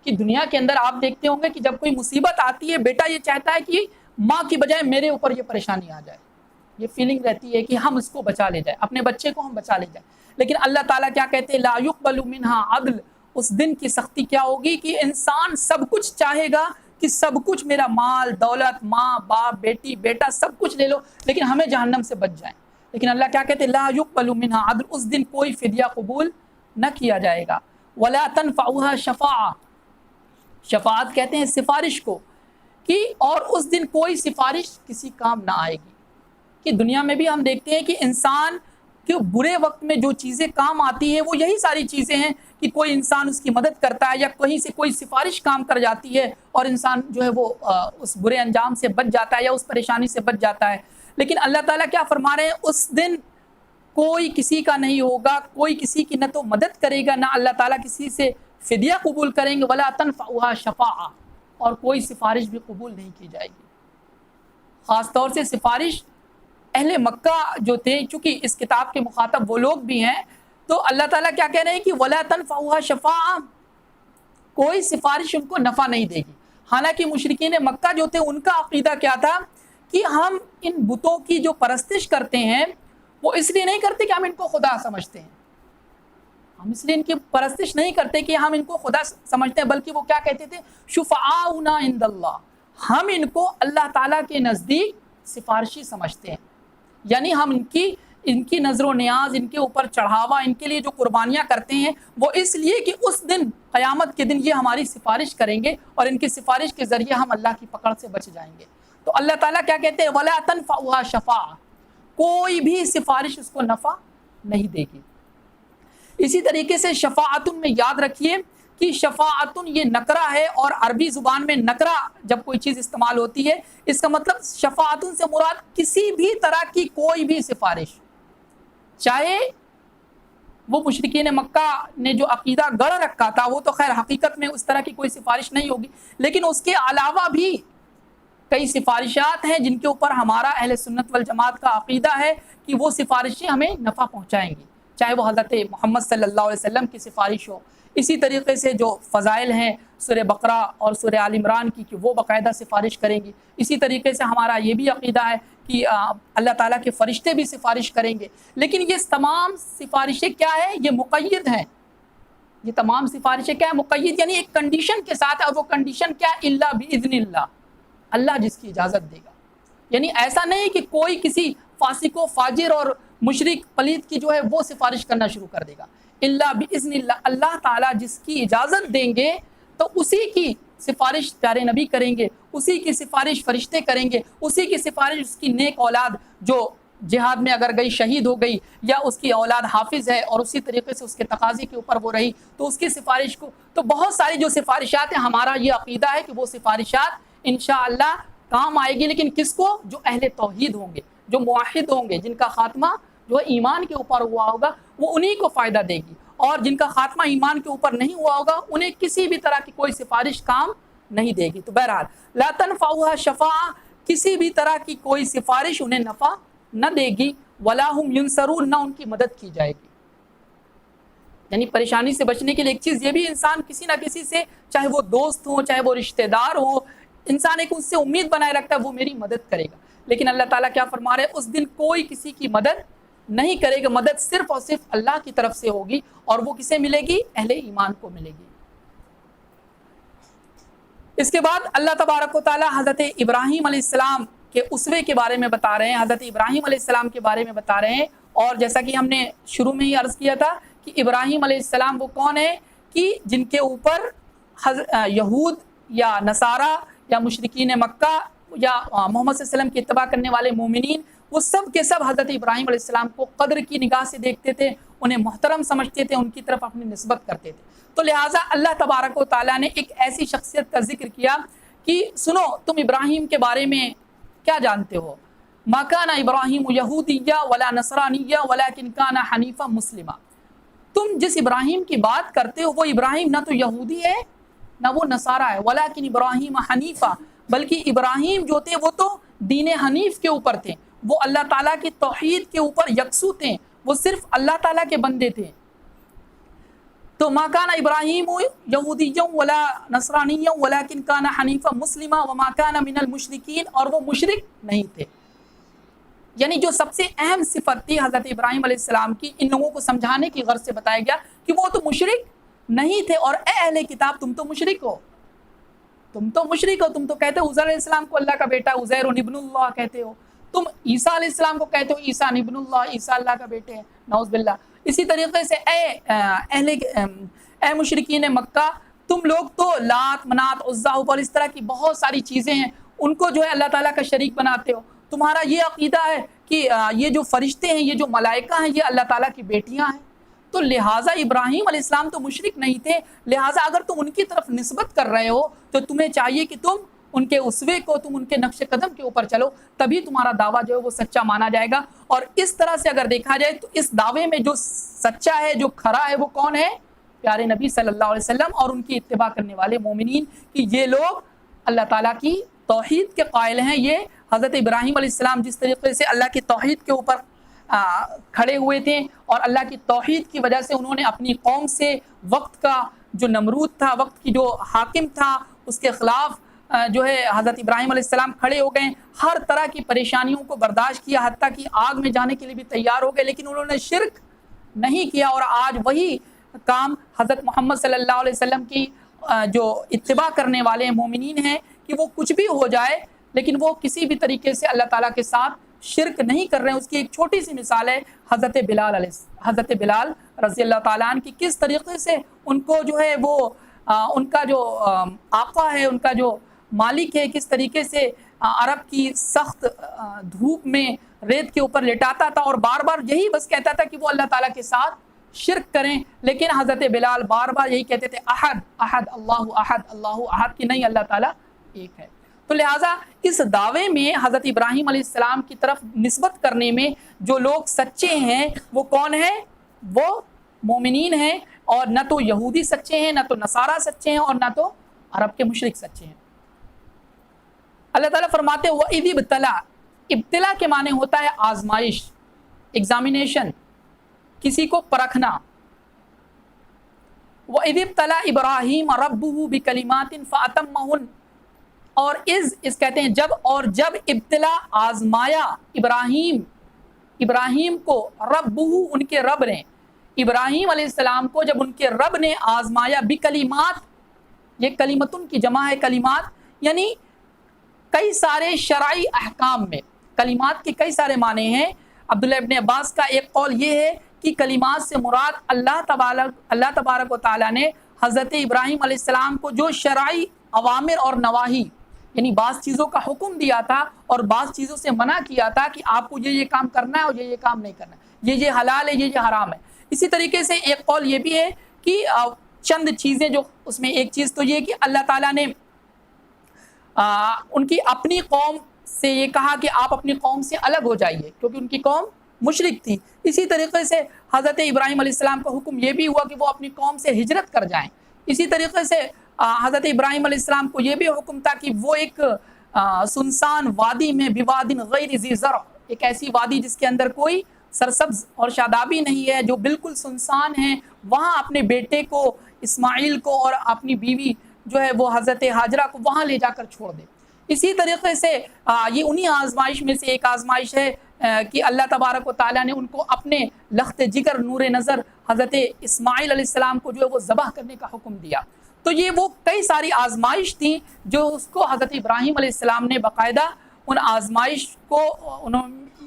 Speaker 1: کہ دنیا کے اندر آپ دیکھتے ہوں گے کہ جب کوئی مصیبت آتی ہے، بیٹا یہ چاہتا ہے کہ ماں کی بجائے میرے اوپر یہ پریشانی آ جائے، یہ فیلنگ رہتی ہے کہ ہم اس کو بچا لے جائیں، اپنے بچے کو ہم بچا لے جائیں۔ لیکن اللہ تعالیٰ کیا کہتے ہیں، لا يقبل منها عدل، اس دن کی سختی کیا ہوگی کہ انسان سب کچھ چاہے گا کہ سب کچھ، میرا مال دولت، ماں باپ، بیٹی بیٹا، سب کچھ لے لو لیکن ہمیں جہنم سے بچ جائیں۔ لیکن اللہ کیا کہتے ہیں، لا يقبل منها عدل، اس دن کوئی فدیہ قبول نہ کیا جائے گا۔ ولا تنفعها شفاعہ، شفاعت کہتے ہیں سفارش کو، کہ اور اس دن کوئی سفارش کسی کام نہ آئے گی۔ کہ دنیا میں بھی ہم دیکھتے ہیں کہ انسان کے برے وقت میں جو چیزیں کام آتی ہیں وہ یہی ساری چیزیں ہیں کہ کوئی انسان اس کی مدد کرتا ہے یا کہیں سے کوئی سفارش کام کر جاتی ہے اور انسان جو ہے وہ اس برے انجام سے بچ جاتا ہے یا اس پریشانی سے بچ جاتا ہے۔ لیکن اللہ تعالیٰ کیا فرما رہے ہیں، اس دن کوئی کسی کا نہیں ہوگا، کوئی کسی کی نہ تو مدد کرے گا، نہ اللہ تعالیٰ کسی سے فدیہ قبول کریں گے، ولا تنفعها شفاعہ، اور کوئی سفارش بھی قبول نہیں کی جائے گی۔ خاص طور سے سفارش اہل مکہ جو تھے، چونکہ اس کتاب کے مخاطب وہ لوگ بھی ہیں، تو اللہ تعالیٰ کیا کہہ رہے ہیں کہ ولا تنفعها شفاعہ، کوئی سفارش ان کو نفع نہیں دے گی۔ حالانکہ مشرکین مکہ جو تھے ان کا عقیدہ کیا تھا کہ ہم ان بتوں کی جو پرستش کرتے ہیں وہ اس لیے نہیں کرتے کہ ہم ان کو خدا سمجھتے ہیں، ہم اس لیے ان کی پرستش نہیں کرتے کہ ہم ان کو خدا سمجھتے ہیں، بلکہ وہ کیا کہتے تھے؟ شفعاؤنا عند اللہ، ہم ان کو اللہ تعالیٰ کے نزدیک سفارشی سمجھتے ہیں، یعنی ہم ان کی نظر و نیاز، ان کے اوپر چڑھاوا، ان کے لیے جو قربانیاں کرتے ہیں وہ اس لیے کہ اس دن قیامت کے دن یہ ہماری سفارش کریں گے اور ان کی سفارش کے ذریعے ہم اللہ کی پکڑ سے بچ جائیں گے۔ تو اللہ تعالیٰ کیا کہتے ہیں؟ وَلَا تَنْفَعُهَا شَفَاعَةٌ، کوئی بھی سفارش اس کو نفع نہیں دے گی۔ اسی طریقے سے شفاعتن میں یاد رکھیے کہ شفاعتن یہ نکرہ ہے، اور عربی زبان میں نکرہ جب کوئی چیز استعمال ہوتی ہے اس کا مطلب شفاعتن سے مراد کسی بھی طرح کی کوئی بھی سفارش، چاہے وہ مشرکین مکہ نے جو عقیدہ گڑھ رکھا تھا وہ تو خیر حقیقت میں اس طرح کی کوئی سفارش نہیں ہوگی، لیکن اس کے علاوہ بھی کئی سفارشات ہیں جن کے اوپر ہمارا اہل سنت والجماعت کا عقیدہ ہے کہ وہ سفارشیں ہمیں نفع پہنچائیں گی، چاہے وہ حضرت محمد صلی اللہ علیہ وسلم کی سفارش ہو۔ اسی طریقے سے جو فضائل ہیں سورہ بقرہ اور سورہ آل عمران کی کہ وہ باقاعدہ سفارش کریں گی۔ اسی طریقے سے ہمارا یہ بھی عقیدہ ہے کہ اللہ تعالیٰ کے فرشتے بھی سفارش کریں گے، لیکن یہ تمام سفارشیں کیا ہے؟ یہ مقید ہیں۔ یہ تمام سفارشیں کیا ہے؟ مقید، یعنی ایک کنڈیشن کے ساتھ ہے، اور وہ کنڈیشن کیا ہے؟ الا باذن اللہ، اللہ جس کی اجازت دے گا۔ یعنی ایسا نہیں کہ کوئی کسی فاسق و فاجر اور مشرک پلید کی جو ہے وہ سفارش کرنا شروع کر دے گا۔ الا باذن اللہ، اللہ تعالیٰ جس کی اجازت دیں گے تو اسی کی سفارش پیارے نبی کریں گے، اسی کی سفارش فرشتے کریں گے، اسی کی سفارش اس کی نیک اولاد جو جہاد میں اگر گئی شہید ہو گئی، یا اس کی اولاد حافظ ہے اور اسی طریقے سے اس کے تقاضے کے اوپر وہ رہی تو اس کی سفارش کو، تو بہت ساری جو سفارشات ہیں ہمارا یہ عقیدہ ہے کہ وہ سفارشات انشاءاللہ کام آئے گی، لیکن کس کو؟ جو اہل توحید ہوں گے، جو موحد ہوں گے، جن کا خاتمہ جو ہے ایمان کے اوپر ہوا ہوگا وہ انہی کو فائدہ دے گی، اور جن کا خاتمہ ایمان کے اوپر نہیں ہوا ہوگا انہیں کسی بھی طرح کی کوئی سفارش کام نہیں دے گی۔ تو بہرحال لا تنفعها شفاعہ، کسی بھی طرح کی کوئی سفارش انہیں نفع نہ دے گی، ولا هم ينصرون، نہ ان کی مدد کی جائے گی۔ یعنی پریشانی سے بچنے کے لیے ایک چیز یہ بھی، انسان کسی نہ کسی سے، چاہے وہ دوست ہو چاہے وہ رشتہ دار ہو، انسان ایک اس سے امید بنائے رکھتا ہے وہ میری مدد کرے گا، لیکن اللہ تعالیٰ کیا فرما رہے ہیں؟ اس دن کوئی کسی کی مدد نہیں کرے گا، مدد صرف اور صرف اللہ کی طرف سے ہوگی، اور وہ کسے ملے گی؟ اہل ایمان کو ملے گی۔ اس کے بعد اللہ تبارک و تعالیٰ حضرت ابراہیم علیہ السلام کے اسوے کے بارے میں بتا رہے ہیں، حضرت ابراہیم علیہ السلام کے بارے میں بتا رہے ہیں، اور جیسا کہ ہم نے شروع میں ہی عرض کیا تھا کہ ابراہیم علیہ السلام وہ کون ہے کہ جن کے اوپر یہود یا نصارہ یا مشرکین مکہ یا محمد صلی اللہ علیہ وسلم کی اتباع کرنے والے مومنین وہ سب کے سب حضرت ابراہیم علیہ السلام کو قدر کی نگاہ سے دیکھتے تھے، انہیں محترم سمجھتے تھے، ان کی طرف اپنی نسبت کرتے تھے۔ تو لہٰذا اللہ تبارک و تعالیٰ نے ایک ایسی شخصیت کا ذکر کیا کہ سنو تم ابراہیم کے بارے میں کیا جانتے ہو؟ ما کان ابراہیم یہودیہ ولا نصرانیہ ولکن کان حنیفا مسلما، تم جس ابراہیم کی بات کرتے ہو وہ ابراہیم نہ تو یہودی ہے نہ وہ نصارہ ہے، ولکن ابراہیم حنیفا، بلکہ ابراہیم جو تھے وہ تو دین حنیف کے اوپر تھے، وہ اللہ تعالیٰ کی توحید کے اوپر یکسو تھے، وہ صرف اللہ تعالیٰ کے بندے تھے۔ تو ما کان ابراہیم یہودیہ ولا نصرانیہ ولکن کان حنیفا مسلما وما کان من المشرکین، اور وہ مشرک نہیں تھے۔ یعنی جو سب سے اہم صفت تھی حضرت ابراہیم علیہ السلام کی، ان لوگوں کو سمجھانے کی غرض سے بتایا گیا کہ وہ تو مشرک نہیں تھے، اور اے اہل کتاب تم تو مشرک ہو، تم تو مشرک ہو، تم تو کہتے ہو عزیر علیہ السلام کو اللہ کا بیٹا، عزیر ابن اللہ کہتے ہو، تم عیسیٰ علیہ السلام کو کہتے ہو عیسیٰ ابن اللہ، عیسیٰ اللہ کا بیٹے ہیں، نعوذ باللہ۔ اسی طریقے سے اے مشرکین مکہ، تم لوگ تو لات منات عزا اور اس طرح کی بہت ساری چیزیں ہیں ان کو جو ہے اللہ تعالیٰ کا شریک بناتے ہو، تمہارا یہ عقیدہ ہے کہ یہ جو فرشتے ہیں، یہ جو ملائکہ ہیں، یہ اللہ تعالیٰ کی بیٹیاں ہیں۔ تو لہٰذا ابراہیم علیہ السلام تو مشرک نہیں تھے، لہٰذا اگر تم ان کی طرف نسبت کر رہے ہو تو تمہیں چاہیے کہ تم ان کے اسوے کو، تم ان کے نقش قدم کے اوپر چلو، تبھی تمہارا دعویٰ جو ہے وہ سچا مانا جائے گا۔ اور اس طرح سے اگر دیکھا جائے تو اس دعوے میں جو سچا ہے، جو کھرا ہے، وہ کون ہے؟ پیارے نبی صلی اللہ علیہ وسلم اور ان کی اتباع کرنے والے مومنین، کہ یہ لوگ اللہ تعالیٰ کی توحید کے قائل ہیں۔ یہ حضرت ابراہیم علیہ السلام جس طریقے سے اللہ کی توحید کے اوپر کھڑے ہوئے تھے، اور اللہ کی توحید کی وجہ سے انہوں نے اپنی قوم سے وقت کا جو نمرود تھا وقت کی جو حاکم تھا اس کے خلاف جو ہے حضرت ابراہیم علیہ السلام کھڑے ہو گئے، ہر طرح کی پریشانیوں کو برداشت کیا، حتیٰ کہ آگ میں جانے کے لیے بھی تیار ہو گئے، لیکن انہوں نے شرک نہیں کیا۔ اور آج وہی کام حضرت محمد صلی اللہ علیہ وسلم کی جو اتباع کرنے والے مومنین ہیں کہ وہ کچھ بھی ہو جائے لیکن وہ کسی بھی طریقے سے اللہ تعالیٰ کے ساتھ شرک نہیں کر رہے ہیں۔ اس کی ایک چھوٹی سی مثال ہے حضرت بلال رضی اللہ تعالیٰ عنہ کی، کس طریقے سے ان کو جو ہے وہ ان کا جو آقا ہے، ان کا جو مالک ہے، کس طریقے سے عرب کی سخت دھوپ میں ریت کے اوپر لٹاتا تھا اور بار بار یہی بس کہتا تھا کہ وہ اللہ تعالیٰ کے ساتھ شرک کریں، لیکن حضرت بلال بار بار یہی کہتے تھے احد احد اللہ احد، کہ نہیں اللہ تعالیٰ ایک ہے۔ تو لہٰذا اس دعوے میں حضرت ابراہیم علیہ السلام کی طرف نسبت کرنے میں جو لوگ سچے ہیں وہ کون ہیں؟ وہ مومنین ہیں، اور نہ تو یہودی سچے ہیں، نہ تو نصارہ سچے ہیں، اور نہ تو عرب کے مشرک سچے ہیں۔ اللہ تعالیٰ فرماتے ہیں وَإِذِ ابْتَلَىٰ، ابتلا کے معنی ہوتا ہے آزمائش، ایگزامینیشن، کسی کو پرکھنا۔ وَإِذِ ابْتَلَىٰ إِبْرَاهِيمَ رَبُّهُ بِكَلِمَاتٍ فَأَتَمَّهُنَّ، اور کہتے ہیں جب ابتلا آزمایا ابراہیم کو ربہ، ان کے رب نے، ابراہیم علیہ السلام کو جب ان کے رب نے آزمایا بکلمات، یہ کلمتن کی جمع ہے کلمات، یعنی کئی سارے شرعی احکام میں کلمات کے کئی سارے معنی ہیں۔ عبداللہ ابن عباس کا ایک قول یہ ہے کہ کلمات سے مراد اللہ تبارک و تعالیٰ نے حضرت ابراہیم علیہ السلام کو جو شرعی اوامر اور نواہی، یعنی بعض چیزوں کا حکم دیا تھا اور بعض چیزوں سے منع کیا تھا کہ آپ کو یہ کام کرنا ہے اور یہ کام نہیں کرنا ہے، یہ حلال ہے، یہ حرام ہے۔ اسی طریقے سے ایک قول یہ بھی ہے کہ چند چیزیں جو اس میں، ایک چیز تو یہ کہ اللہ تعالیٰ نے ان کی اپنی قوم سے یہ کہا کہ آپ اپنی قوم سے الگ ہو جائیے، کیونکہ ان کی قوم مشرک تھی۔ اسی طریقے سے حضرت ابراہیم علیہ السلام کا حکم یہ بھی ہوا کہ وہ اپنی قوم سے ہجرت کر جائیں۔ اسی طریقے سے حضرت ابراہیم علیہ السلام کو یہ بھی حکم تھا کہ وہ ایک سنسان وادی میں بوادٍ غیر ذی زرع، ایک ایسی وادی جس کے اندر کوئی سرسبز اور شادابی نہیں ہے، جو بالکل سنسان ہے، وہاں اپنے بیٹے کو اسماعیل کو اور اپنی بیوی جو ہے وہ حضرت ہاجرہ کو وہاں لے جا کر چھوڑ دے۔ اسی طریقے سے یہ انہی آزمائش میں سے ایک آزمائش ہے کہ اللہ تبارک و تعالیٰ نے ان کو اپنے لخت جگر نور نظر حضرت اسماعیل علیہ السلام کو جو ہے وہ ذبح کرنے کا حکم دیا۔ تو یہ وہ کئی ساری آزمائش تھیں جو اس کو حضرت ابراہیم علیہ السلام نے باقاعدہ ان آزمائش کو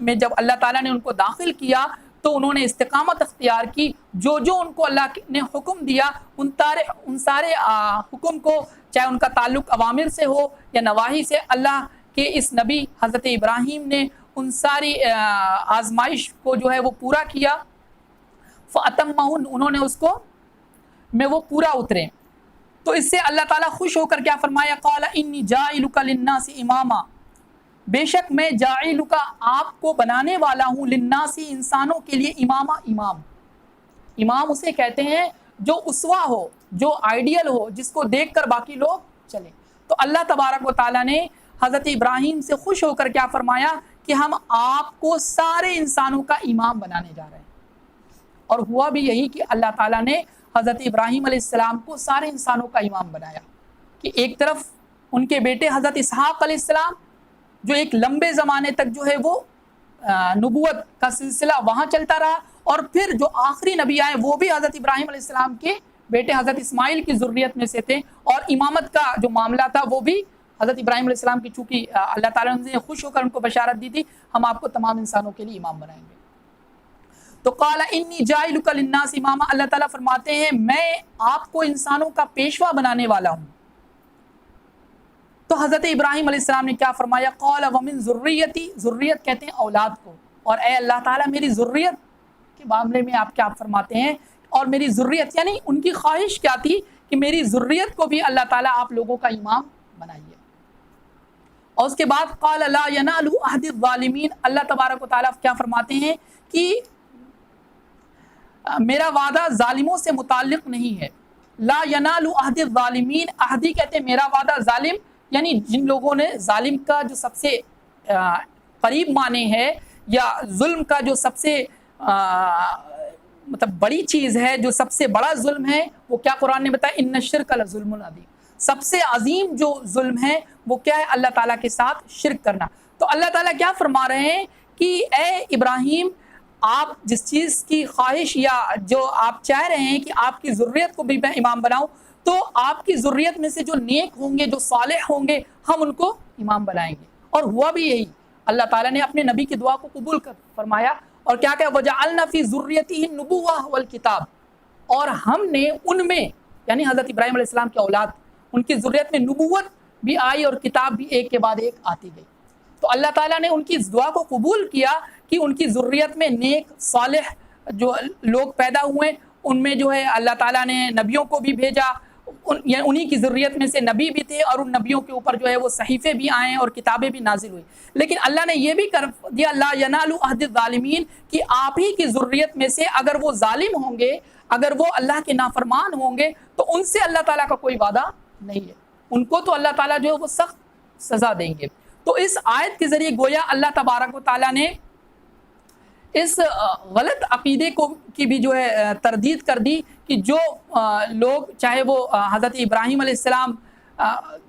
Speaker 1: میں جب اللہ تعالیٰ نے ان کو داخل کیا تو انہوں نے استقامت اختیار کی، جو ان کو اللہ نے حکم دیا ان سارے حکم کو، چاہے ان کا تعلق اوامر سے ہو یا نواہی سے، اللہ کے اس نبی حضرت ابراہیم نے ان ساری آزمائش کو جو ہے وہ پورا کیا۔ فَأَتَمَّهُنَّ، انہوں نے اس کو میں وہ پورا اترے۔ تو اس سے اللہ تعالیٰ خوش ہو کر کیا فرمایا؟ قَالَ إِنِّي جَاعِلُكَ لِلنَّاسِ إِمَامًا، بے شک میں جاعلُکَ آپ کو بنانے والا ہوں، للناس انسانوں کے لیے، امام اسے کہتے ہیں جو اسوہ ہو، جو آئیڈیل ہو، جس کو دیکھ کر باقی لوگ چلیں۔ تو اللہ تبارک و تعالیٰ نے حضرت ابراہیم سے خوش ہو کر کیا فرمایا کہ ہم آپ کو سارے انسانوں کا امام بنانے جا رہے ہیں۔ اور ہوا بھی یہی کہ اللہ تعالیٰ نے حضرت ابراہیم علیہ السلام کو سارے انسانوں کا امام بنایا، کہ ایک طرف ان کے بیٹے حضرت اسحاق علیہ السلام جو ایک لمبے زمانے تک جو ہے وہ نبوت کا سلسلہ وہاں چلتا رہا، اور پھر جو آخری نبی آئے وہ بھی حضرت ابراہیم علیہ السلام کے بیٹے حضرت اسماعیل کی ذریت میں سے تھے، اور امامت کا جو معاملہ تھا وہ بھی حضرت ابراہیم علیہ السلام کی، چونکہ اللہ تعالیٰ نے خوش ہو کر ان کو بشارت دی تھی ہم آپ کو تمام انسانوں کے لیے امام بنائیں گے۔ تو قال انی جاعلک للناس اماما، اللہ تعالیٰ فرماتے ہیں میں آپ کو انسانوں کا پیشوا بنانے والا ہوں۔ تو حضرت ابراہیم علیہ السلام نے کیا فرمایا؟ قال ومن ذریتی، ذریت کہتے ہیں اولاد کو، اور اے اللہ تعالیٰ میری ذریت کے معاملے میں آپ کیا فرماتے ہیں؟ اور میری ذریت یعنی ان کی خواہش کیا تھی کہ میری ذریت کو بھی اللہ تعالیٰ آپ لوگوں کا امام بنائیے۔ اور اس کے بعد قال لا ینال عہد الظالمین، اللہ تبارک و تعالیٰ کیا فرماتے ہیں کہ میرا وعدہ ظالموں سے متعلق نہیں ہے۔ لا ینال عہد الظالمین، عہدی کہتے ہیں میرا وعدہ، ظالم یعنی جن لوگوں نے ظالم کا جو سب سے قریب معنی ہے، یا ظلم کا جو سب سے مطلب بڑی چیز ہے، جو سب سے بڑا ظلم ہے، وہ کیا قرآن نے بتایا؟ ان الشرک لظلم عظیم، سب سے عظیم جو ظلم ہے وہ کیا ہے؟ اللہ تعالیٰ کے ساتھ شرک کرنا۔ تو اللہ تعالیٰ کیا فرما رہے ہیں کہ اے ابراہیم، آپ جس چیز کی خواہش یا جو آپ چاہ رہے ہیں کہ آپ کی ذریت کو بھی میں امام بناؤں، تو آپ کی ذریت میں سے جو نیک ہوں گے، جو صالح ہوں گے، ہم ان کو امام بنائیں گے۔ اور ہوا بھی یہی، اللہ تعالیٰ نے اپنے نبی کی دعا کو قبول کر فرمایا اور کیا کہا؟ وَجَعَلْنَا فِي ذُرِّيَّتِهِ النُّبُوَّةَ وَالْكِتَابَ، اور ہم نے ان میں، یعنی حضرت ابراہیم علیہ السلام کی اولاد، ان کی ذریت میں نبوت بھی آئی اور کتاب بھی ایک کے بعد ایک آتی گئی۔ تو اللہ تعالیٰ نے ان کی اس دعا کو قبول کیا کہ ان کی ذریت میں نیک صالح جو لوگ پیدا ہوئے، ان میں جو ہے اللہ تعالیٰ نے نبیوں کو بھی بھیجا، یعنی انہی کی ذریت میں سے نبی بھی تھے، اور ان نبیوں کے اوپر جو ہے وہ صحیفے بھی آئے اور کتابیں بھی نازل ہوئی۔ لیکن اللہ نے یہ بھی کر دیا، لا ینال عہد الظالمین، کہ آپ ہی کی ذریت میں سے اگر وہ ظالم ہوں گے، اگر وہ اللہ کے نافرمان ہوں گے، تو ان سے اللہ تعالیٰ کا کوئی وعدہ نہیں ہے، ان کو تو اللہ تعالیٰ جو ہے وہ سخت سزا دیں گے۔ تو اس آیت کے ذریعے گویا اللہ تبارک و تعالیٰ نے اس غلط عقیدے کو کی بھی جو ہے تردید کر دی کہ جو لوگ، چاہے وہ حضرت ابراہیم علیہ السلام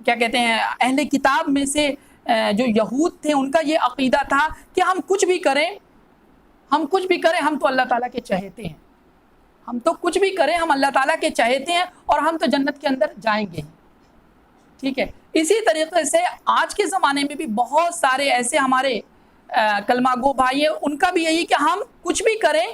Speaker 1: کیا کہتے ہیں اہل کتاب میں سے جو یہود تھے، ان کا یہ عقیدہ تھا کہ ہم کچھ بھی کریں، ہم تو اللہ تعالیٰ کے چہیتے ہیں، ہم تو کچھ بھی کریں ہم اللہ تعالیٰ کے چہیتے ہیں، اور ہم تو جنت کے اندر جائیں گے۔ ٹھیک ہے، اسی طریقے سے آج کے زمانے میں بھی بہت سارے ایسے ہمارے کلمہ گو بھائی ہیں، ان کا بھی یہی کہ ہم کچھ بھی کریں،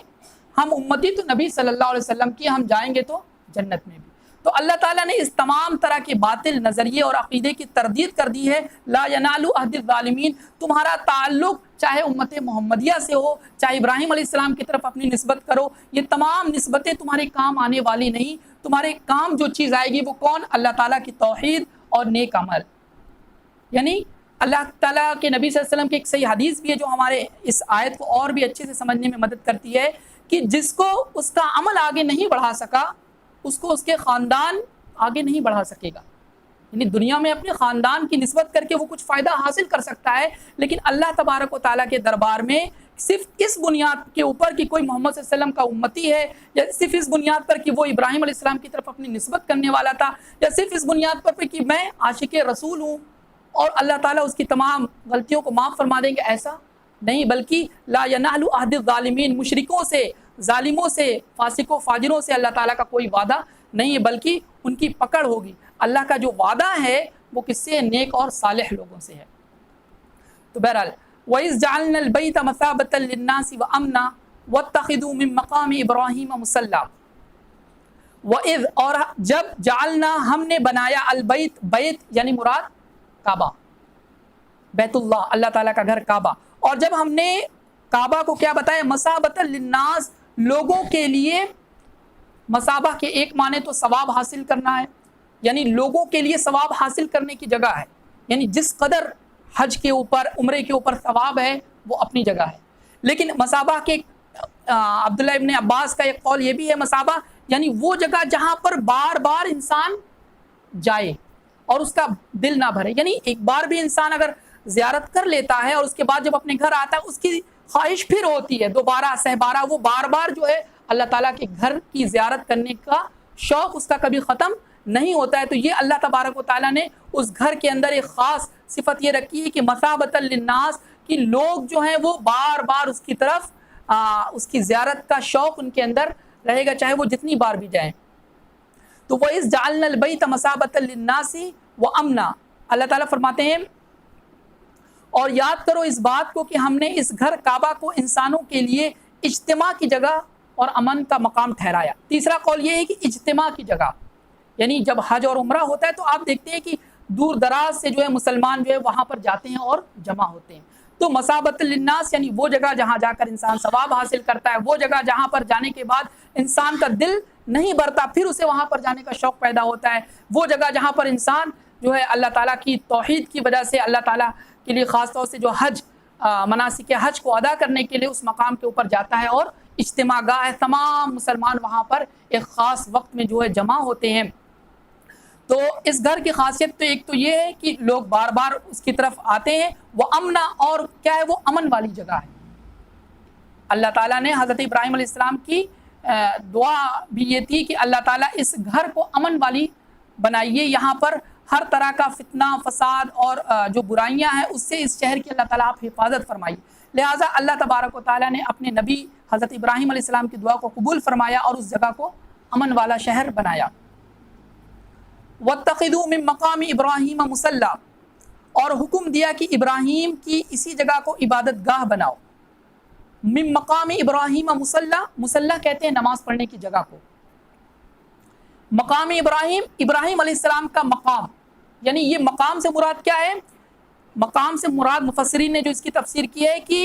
Speaker 1: ہم امتی تو نبی صلی اللہ علیہ وسلم کی، ہم جائیں گے تو جنت میں بھی۔ تو اللہ تعالیٰ نے اس تمام طرح کے باطل نظریے اور عقیدے کی تردید کر دی ہے۔ لا ینال عہد الظالمین، تمہارا تعلق چاہے امت محمدیہ سے ہو، چاہے ابراہیم علیہ السلام کی طرف اپنی نسبت کرو، یہ تمام نسبتیں تمہارے کام آنے والی نہیں۔ تمہارے کام جو چیز آئے گی وہ کون؟ اللہ تعالیٰ کی توحید اور نیک عمل۔ یعنی اللہ تعالیٰ کے نبی صلی اللہ علیہ وسلم کی ایک صحیح حدیث بھی ہے جو ہمارے اس آیت کو اور بھی اچھے سے سمجھنے میں مدد کرتی ہے کہ جس کو اس کا عمل آگے نہیں بڑھا سکا، اس کو اس کے خاندان آگے نہیں بڑھا سکے گا۔ یعنی دنیا میں اپنے خاندان کی نسبت کر کے وہ کچھ فائدہ حاصل کر سکتا ہے، لیکن اللہ تبارک و تعالیٰ کے دربار میں صرف اس بنیاد کے اوپر کہ کوئی محمد صلی اللہ علیہ وسلم کا امتی ہے، یا صرف اس بنیاد پر کہ وہ ابراہیم علیہ السلام کی طرف اپنی نسبت کرنے والا تھا، یا صرف اس بنیاد پر کہ میں عاشق رسول ہوں اور اللہ تعالیٰ اس کی تمام غلطیوں کو معاف فرما دیں گے، ایسا نہیں، بلکہ لا ینال عہد الظالمین، مشرکوں سے، ظالموں سے، فاسقوں فاجروں سے اللہ تعالیٰ کا کوئی وعدہ نہیں ہے، بلکہ ان کی پکڑ ہوگی۔ اللہ کا جو وعدہ ہے وہ کس سے؟ نیک اور صالح لوگوں سے ہے۔ تو بہرحال وَإِذْ جَعَلْنَا الْبَيْتَ مَثَابَةً لِلنَّاسِ وَأَمْنًا وَاتَّخِذُوا مِن مَّقَامِ إِبْرَاهِيمَ مُصَلًّى، وَإِذْ، اور جب، جعلنا، ہم نے بنایا، البیت، بیت یعنی مراد کعبہ، بیت اللہ، اللہ تعالیٰ کا گھر کعبہ، اور جب ہم نے کعبہ کو کیا بتایا؟ مثابۃ للناس، لوگوں کے لیے۔ مثابہ کے ایک معنی تو ثواب حاصل کرنا ہے، یعنی لوگوں کے لیے ثواب حاصل کرنے کی جگہ ہے، یعنی جس قدر حج کے اوپر، عمرے کے اوپر ثواب ہے وہ اپنی جگہ ہے۔ لیکن مثابہ کے عبداللہ ابن عباس کا ایک قول یہ بھی ہے، مثابہ یعنی وہ جگہ جہاں پر بار بار انسان جائے اور اس کا دل نہ بھرے، یعنی ایک بار بھی انسان اگر زیارت کر لیتا ہے اور اس کے بعد جب اپنے گھر آتا ہے اس کی خواہش پھر ہوتی ہے دوبارہ سہبارہ، وہ بار بار جو ہے اللہ تعالیٰ کے گھر کی زیارت کرنے کا شوق اس کا کبھی ختم نہیں ہوتا ہے۔ تو یہ اللہ تبارک و تعالیٰ نے اس گھر کے اندر ایک خاص صفت یہ رکھی ہے کہ مثابۃ للناس، کہ لوگ جو ہیں وہ بار بار اس کی طرف اس کی زیارت کا شوق ان کے اندر رہے گا، چاہے وہ جتنی بار بھی جائیں۔ تو وَإِذْ جَعَلْنَا الْبَيْتَ مَثَابَةً لِلنَّاسِ وَأَمْنًا، اللہ تعالیٰ فرماتے ہیں اور یاد کرو اس بات کو کہ ہم نے اس گھر کعبہ کو انسانوں کے لیے اجتماع کی جگہ اور امن کا مقام ٹھہرایا۔ تیسرا قول یہ ہے کہ اجتماع کی جگہ، یعنی جب حج اور عمرہ ہوتا ہے تو آپ دیکھتے ہیں کہ دور دراز سے جو ہے مسلمان جو ہے وہاں پر جاتے ہیں اور جمع ہوتے ہیں۔ تو مثابۃ للناس یعنی وہ جگہ جہاں جا کر انسان ثواب حاصل کرتا ہے، وہ جگہ جہاں پر جانے کے بعد انسان کا دل نہیں بھرتا، پھر اسے وہاں پر جانے کا شوق پیدا ہوتا ہے، وہ جگہ جہاں پر انسان جو ہے اللہ تعالیٰ کی توحید کی وجہ سے اللہ تعالیٰ کے لیے خاص طور سے جو حج مناسک حج کو ادا کرنے کے لیے اس مقام کے اوپر جاتا ہے، اور اجتماع گاہ ہے، تمام مسلمان وہاں پر ایک خاص وقت میں جو ہے جمع ہوتے ہیں۔ تو اس گھر کی خاصیت تو ایک تو یہ ہے کہ لوگ بار بار اس کی طرف آتے ہیں، وہ امنا، اور کیا ہے وہ امن والی جگہ ہے۔ اللہ تعالیٰ نے حضرت ابراہیم علیہ السلام کی دعا بھی یہ تھی کہ اللہ تعالیٰ اس گھر کو امن والی بنائیے، یہاں پر ہر طرح کا فتنہ فساد اور جو برائیاں ہیں اس سے اس شہر کی اللہ تعالیٰ آپ حفاظت فرمائیے۔ لہٰذا اللہ تبارک و تعالیٰ نے اپنے نبی حضرت ابراہیم علیہ السلام کی دعا کو قبول فرمایا اور اس جگہ کو امن والا شہر بنایا۔ وَاتَّخِذُوا مِن مَقَامِ إِبْرَاهِيمَ مُصَلًّى، اور حکم دیا کہ ابراہیم کی اسی جگہ کو عبادت گاہ بناؤ۔ من مقام ابراہیم مصلی، مصلی کہتے ہیں نماز پڑھنے کی جگہ کو۔ مقام ابراہیم، ابراہیم علیہ السلام کا مقام، یعنی یہ مقام سے مراد کیا ہے؟ مقام سے مراد مفسرین نے جو اس کی تفسیر کی ہے کہ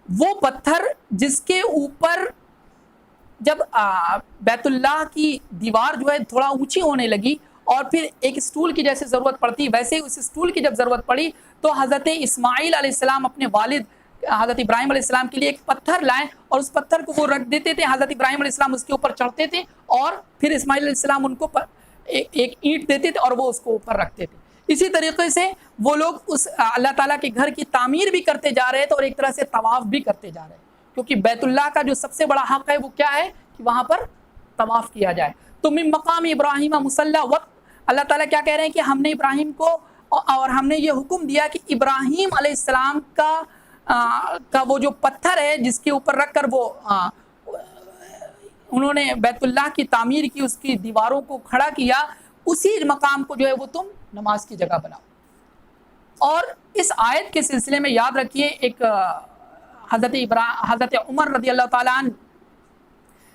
Speaker 1: وہ پتھر جس کے اوپر جب بیت اللہ کی دیوار جو ہے تھوڑا اونچی ہونے لگی اور پھر ایک اسٹول کی جیسے ضرورت پڑتی، ویسے ہی اس اسٹول کی جب ضرورت پڑی تو حضرت اسماعیل علیہ السلام اپنے والد حضرت ابراہیم علیہ السلام کے لیے ایک پتھر لائیں اور اس پتھر کو وہ رکھ دیتے تھے، حضرت ابراہیم علیہ السلام اس کے اوپر چڑھتے تھے اور پھر اسماعیل علیہ السلام ان کو ایک اینٹ دیتے تھے اور وہ اس کو اوپر رکھتے تھے۔ اسی طریقے سے وہ لوگ اس اللہ تعالیٰ کے گھر کی تعمیر بھی کرتے جا رہے تھے اور ایک طرح سے طواف بھی کرتے جا رہے ہیں، کیونکہ بیت اللہ کا جو سب سے بڑا حق ہے وہ کیا ہے کہ وہاں پر طواف کیا جائے۔ تو من مقام ابراہیم مصلی، وقت اللہ تعالیٰ کیا کہہ رہے ہیں کہ ہم نے ابراہیم کو اور ہم نے یہ حکم دیا کہ ابراہیم علیہ السلام کا وہ جو پتھر ہے جس کے اوپر رکھ کر وہ انہوں نے بیت اللہ کی تعمیر کی، اس کی دیواروں کو کھڑا کیا، اسی مقام کو جو ہے وہ تم نماز کی جگہ بناؤ۔ اور اس آیت کے سلسلے میں یاد رکھیے ایک حضرت عمر رضی اللہ تعالیٰ عنہ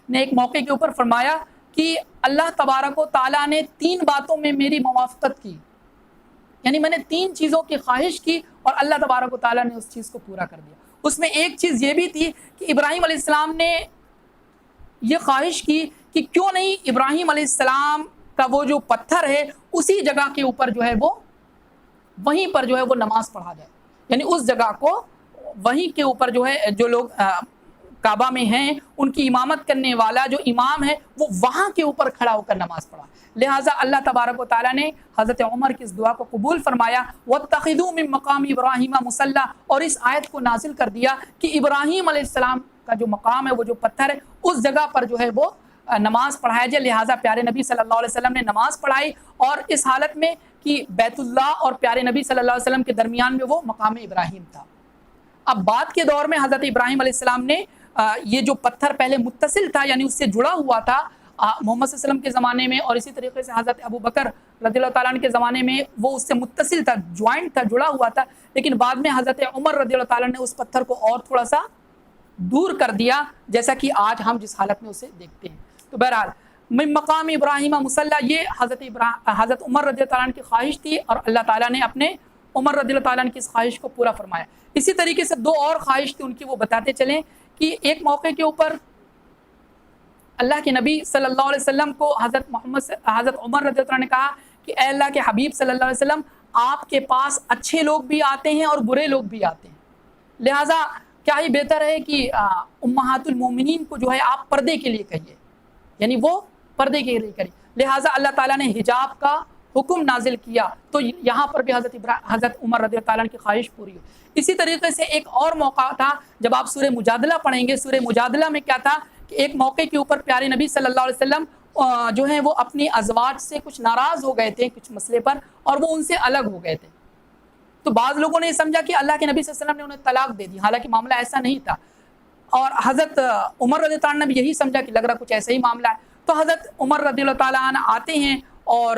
Speaker 1: نے ایک موقع کے اوپر فرمایا کہ اللہ تبارک و تعالیٰ نے 3 باتوں میں میری موافقت کی، یعنی میں نے 3 چیزوں کی خواہش کی اور اللہ تبارک و تعالیٰ نے اس چیز کو پورا کر دیا۔ اس میں ایک چیز یہ بھی تھی کہ ابراہیم علیہ السلام نے یہ خواہش کی کہ کیوں نہیں ابراہیم علیہ السلام کا وہ جو پتھر ہے اسی جگہ کے اوپر جو ہے وہ وہیں پر جو ہے وہ نماز پڑھا جائے، یعنی اس جگہ کو وہیں کے اوپر جو ہے جو لوگ کعبہ میں ہیں ان کی امامت کرنے والا جو امام ہے وہ وہاں کے اوپر کھڑا ہو کر نماز پڑھا۔ لہٰذا اللہ تبارک و تعالیٰ نے حضرت عمر کی اس دعا کو قبول فرمایا، وَاتَّخِذُوا مِن مَقَامِ إِبْرَاهِيمَ مُصَلًّى، اور اس آیت کو نازل کر دیا کہ ابراہیم علیہ السلام کا جو مقام ہے وہ جو پتھر ہے اس جگہ پر جو ہے وہ نماز پڑھایا جائے۔ لہٰذا پیارے نبی صلی اللہ علیہ وسلم نے نماز پڑھائی اور اس حالت میں کہ بیت اللہ اور پیارے نبی صلی اللہ علیہ وسلم کے درمیان میں وہ مقام ابراہیم تھا۔ اب بعد کے دور میں حضرت ابراہیم علیہ السلام نے یہ جو پتھر پہلے متصل تھا یعنی اس سے جڑا ہوا تھا محمد صلی اللہ علیہ وسلم کے زمانے میں، اور اسی طریقے سے حضرت ابو بکر رضی اللہ تعالیٰ عنہ کے زمانے میں وہ اس سے متصل تھا، جوائنٹ تھا، جڑا ہوا تھا، لیکن بعد میں حضرت عمر رضی اللہ تعالیٰ نے اس پتھر کو اور تھوڑا سا دور کر دیا جیسا کہ آج ہم جس حالت میں اسے دیکھتے ہیں۔ تو بہرحال من مقام ابراہیم مصلی، یہ حضرت عمر رضی اللہ تعالیٰ عنہ کی خواہش تھی اور اللہ تعالیٰ نے اپنے عمر رضی اللہ تعالیٰ عنہ کی اس خواہش کو پورا فرمایا۔ اسی طریقے سے 2 اور خواہش تھی ان کی، وہ بتاتے چلیں کہ ایک موقع کے اوپر اللہ کے نبی صلی اللہ علیہ وسلم کو حضرت عمر رضی اللہ عنہ نے کہا کہ اے اللہ کے حبیب صلی اللہ علیہ وسلم، آپ کے پاس اچھے لوگ بھی آتے ہیں اور برے لوگ بھی آتے ہیں، لہٰذا کیا ہی بہتر ہے کہ امہات المومنین کو جو ہے آپ پردے کے لیے کہیے، یعنی وہ پردے کے لیے کریے۔ لہٰذا اللہ تعالیٰ نے حجاب کا حکم نازل کیا، تو یہاں پر بھی حضرت عمر رضی اللہ تعالیٰ عنہ کی خواہش پوری ہوئی۔ اسی طریقے سے ایک اور موقع تھا جب آپ سورہ مجادلہ پڑھیں گے، سورہ مجادلہ میں کیا تھا کہ ایک موقع کے اوپر پیارے نبی صلی اللہ علیہ وسلم جو ہیں وہ اپنی ازواج سے کچھ ناراض ہو گئے تھے کچھ مسئلے پر اور وہ ان سے الگ ہو گئے تھے، تو بعض لوگوں نے سمجھا کہ اللہ کے نبی صلی اللہ علیہ وسلم نے انہیں طلاق دے دی، حالانکہ معاملہ ایسا نہیں تھا، اور حضرت عمر رضی اللہ عنہ نے بھی یہی سمجھا کہ لگ رہا کچھ ایسا ہی معاملہ ہے، تو حضرت عمر رضی اللہ تعالیٰ عنہ آتے ہیں اور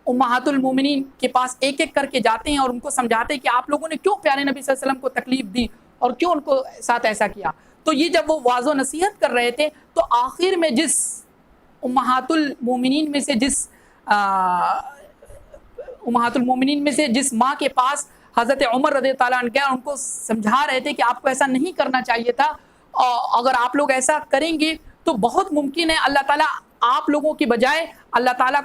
Speaker 1: امہات المومنین کے پاس ایک ایک کر کے جاتے ہیں اور ان کو سمجھاتے ہیں کہ آپ لوگوں نے کیوں پیارے نبی صلی اللہ علیہ وسلم کو تکلیف دی اور کیوں ان کو ساتھ ایسا کیا۔ تو یہ جب وہ واضح و نصیحت کر رہے تھے تو آخر میں جس امہات المومنین میں سے جس ماں کے پاس حضرت عمر رضی اللہ تعالیٰ عنہ گیا، ان کو سمجھا رہے تھے کہ آپ کو ایسا نہیں کرنا چاہیے تھا، اگر آپ لوگ ایسا کریں گے تو بہت ممکن ہے اللہ تعالیٰ آپ لوگوں کی بجائے اللہ تعالیٰ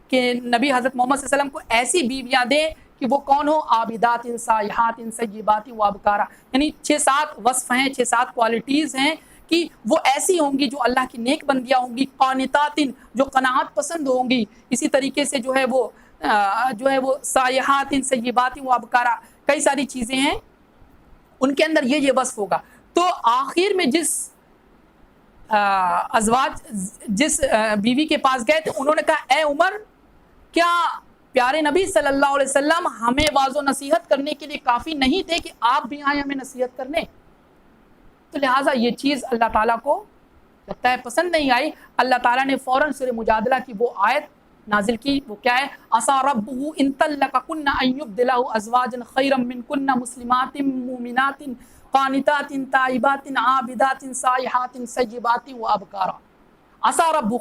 Speaker 1: کے نبی حضرت محمد صلی اللہ علیہ وسلم کو ایسی بیویاں دے کہ وہ کون ہو، عابدات سائحات سیبات و ابکارا، یعنی 6-7 وصف ہیں، 6-7 کوالٹیز ہیں کہ وہ ایسی ہوں گی جو اللہ کی نیک بندیاں ہوں گی، قانتات جو قناعت پسند ہوں گی، اسی طریقے سے جو ہے وہ سائحات سیبات و ابکارا، کئی ساری چیزیں ہیں ان کے اندر یہ وصف ہوگا۔ تو آخر میں جس ازواج جس بیوی کے پاس گئے تھے انہوں نے کہا اے عمر کیا پیارے نبی صلی اللہ علیہ وسلم ہمیں واعظ و نصیحت کرنے کے لیے کافی نہیں تھے کہ آپ بھی آئیں ہمیں نصیحت کرنے؟ تو لہٰذا یہ چیز اللہ تعالیٰ کو لگتا ہے پسند نہیں آئی. اللہ تعالیٰ نے فوراً سورہ مجادلہ کی وہ آیت نازل کی، وہ کیا ہے؟ عَصَىٰ رَبُّهُ إِن طَلَّقَكُنَّ أَن يُبْدِلَهُ أَزْوَاجًا خَيْرًا مِّنكُنَّ مُسْلِمَاتٍ مُّؤْمِنَاتٍ قَانِتَاتٍ تَائِبَاتٍ عَابِدَاتٍ سَائِحَاتٍ سَيِّبَاتٍ وَأَبْكَارًا. عَصَىٰ رَبُّهُ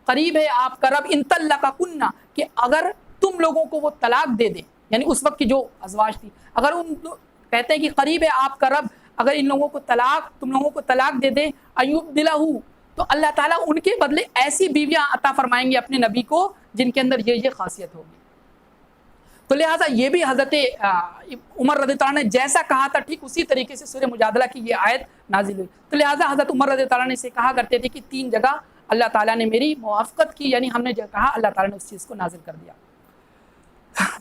Speaker 1: قریب ہے آپ کا رب، ان طَلَّقَكُنَّ کہ اگر تم لوگوں کو وہ طلاق دے دے، یعنی اس وقت کی جو ازواج تھی، اگر ان کہتے ہیں کہ قریب ہے آپ کا رب اگر ان لوگوں کو تم لوگوں کو طلاق دے دے ایوب دلہو، تو اللہ تعالیٰ ان کے بدلے ایسی بیویاں عطا فرمائیں گے اپنے نبی کو جن کے اندر یہ خاصیت ہوگی. تو لہٰذا یہ بھی حضرت عمر رضی اللہ عنہ نے جیسا کہا تھا ٹھیک اسی طریقے سے سورہ مجادلہ کی یہ آیت نازل ہوئی. تو لہٰذا حضرت عمر رضی اللہ عنہ سے کہا کرتے تھے کہ 3 جگہ اللہ تعالیٰ نے میری موافقت کی، یعنی ہم نے جو کہا اللہ تعالیٰ نے اس چیز کو نازل کر دیا.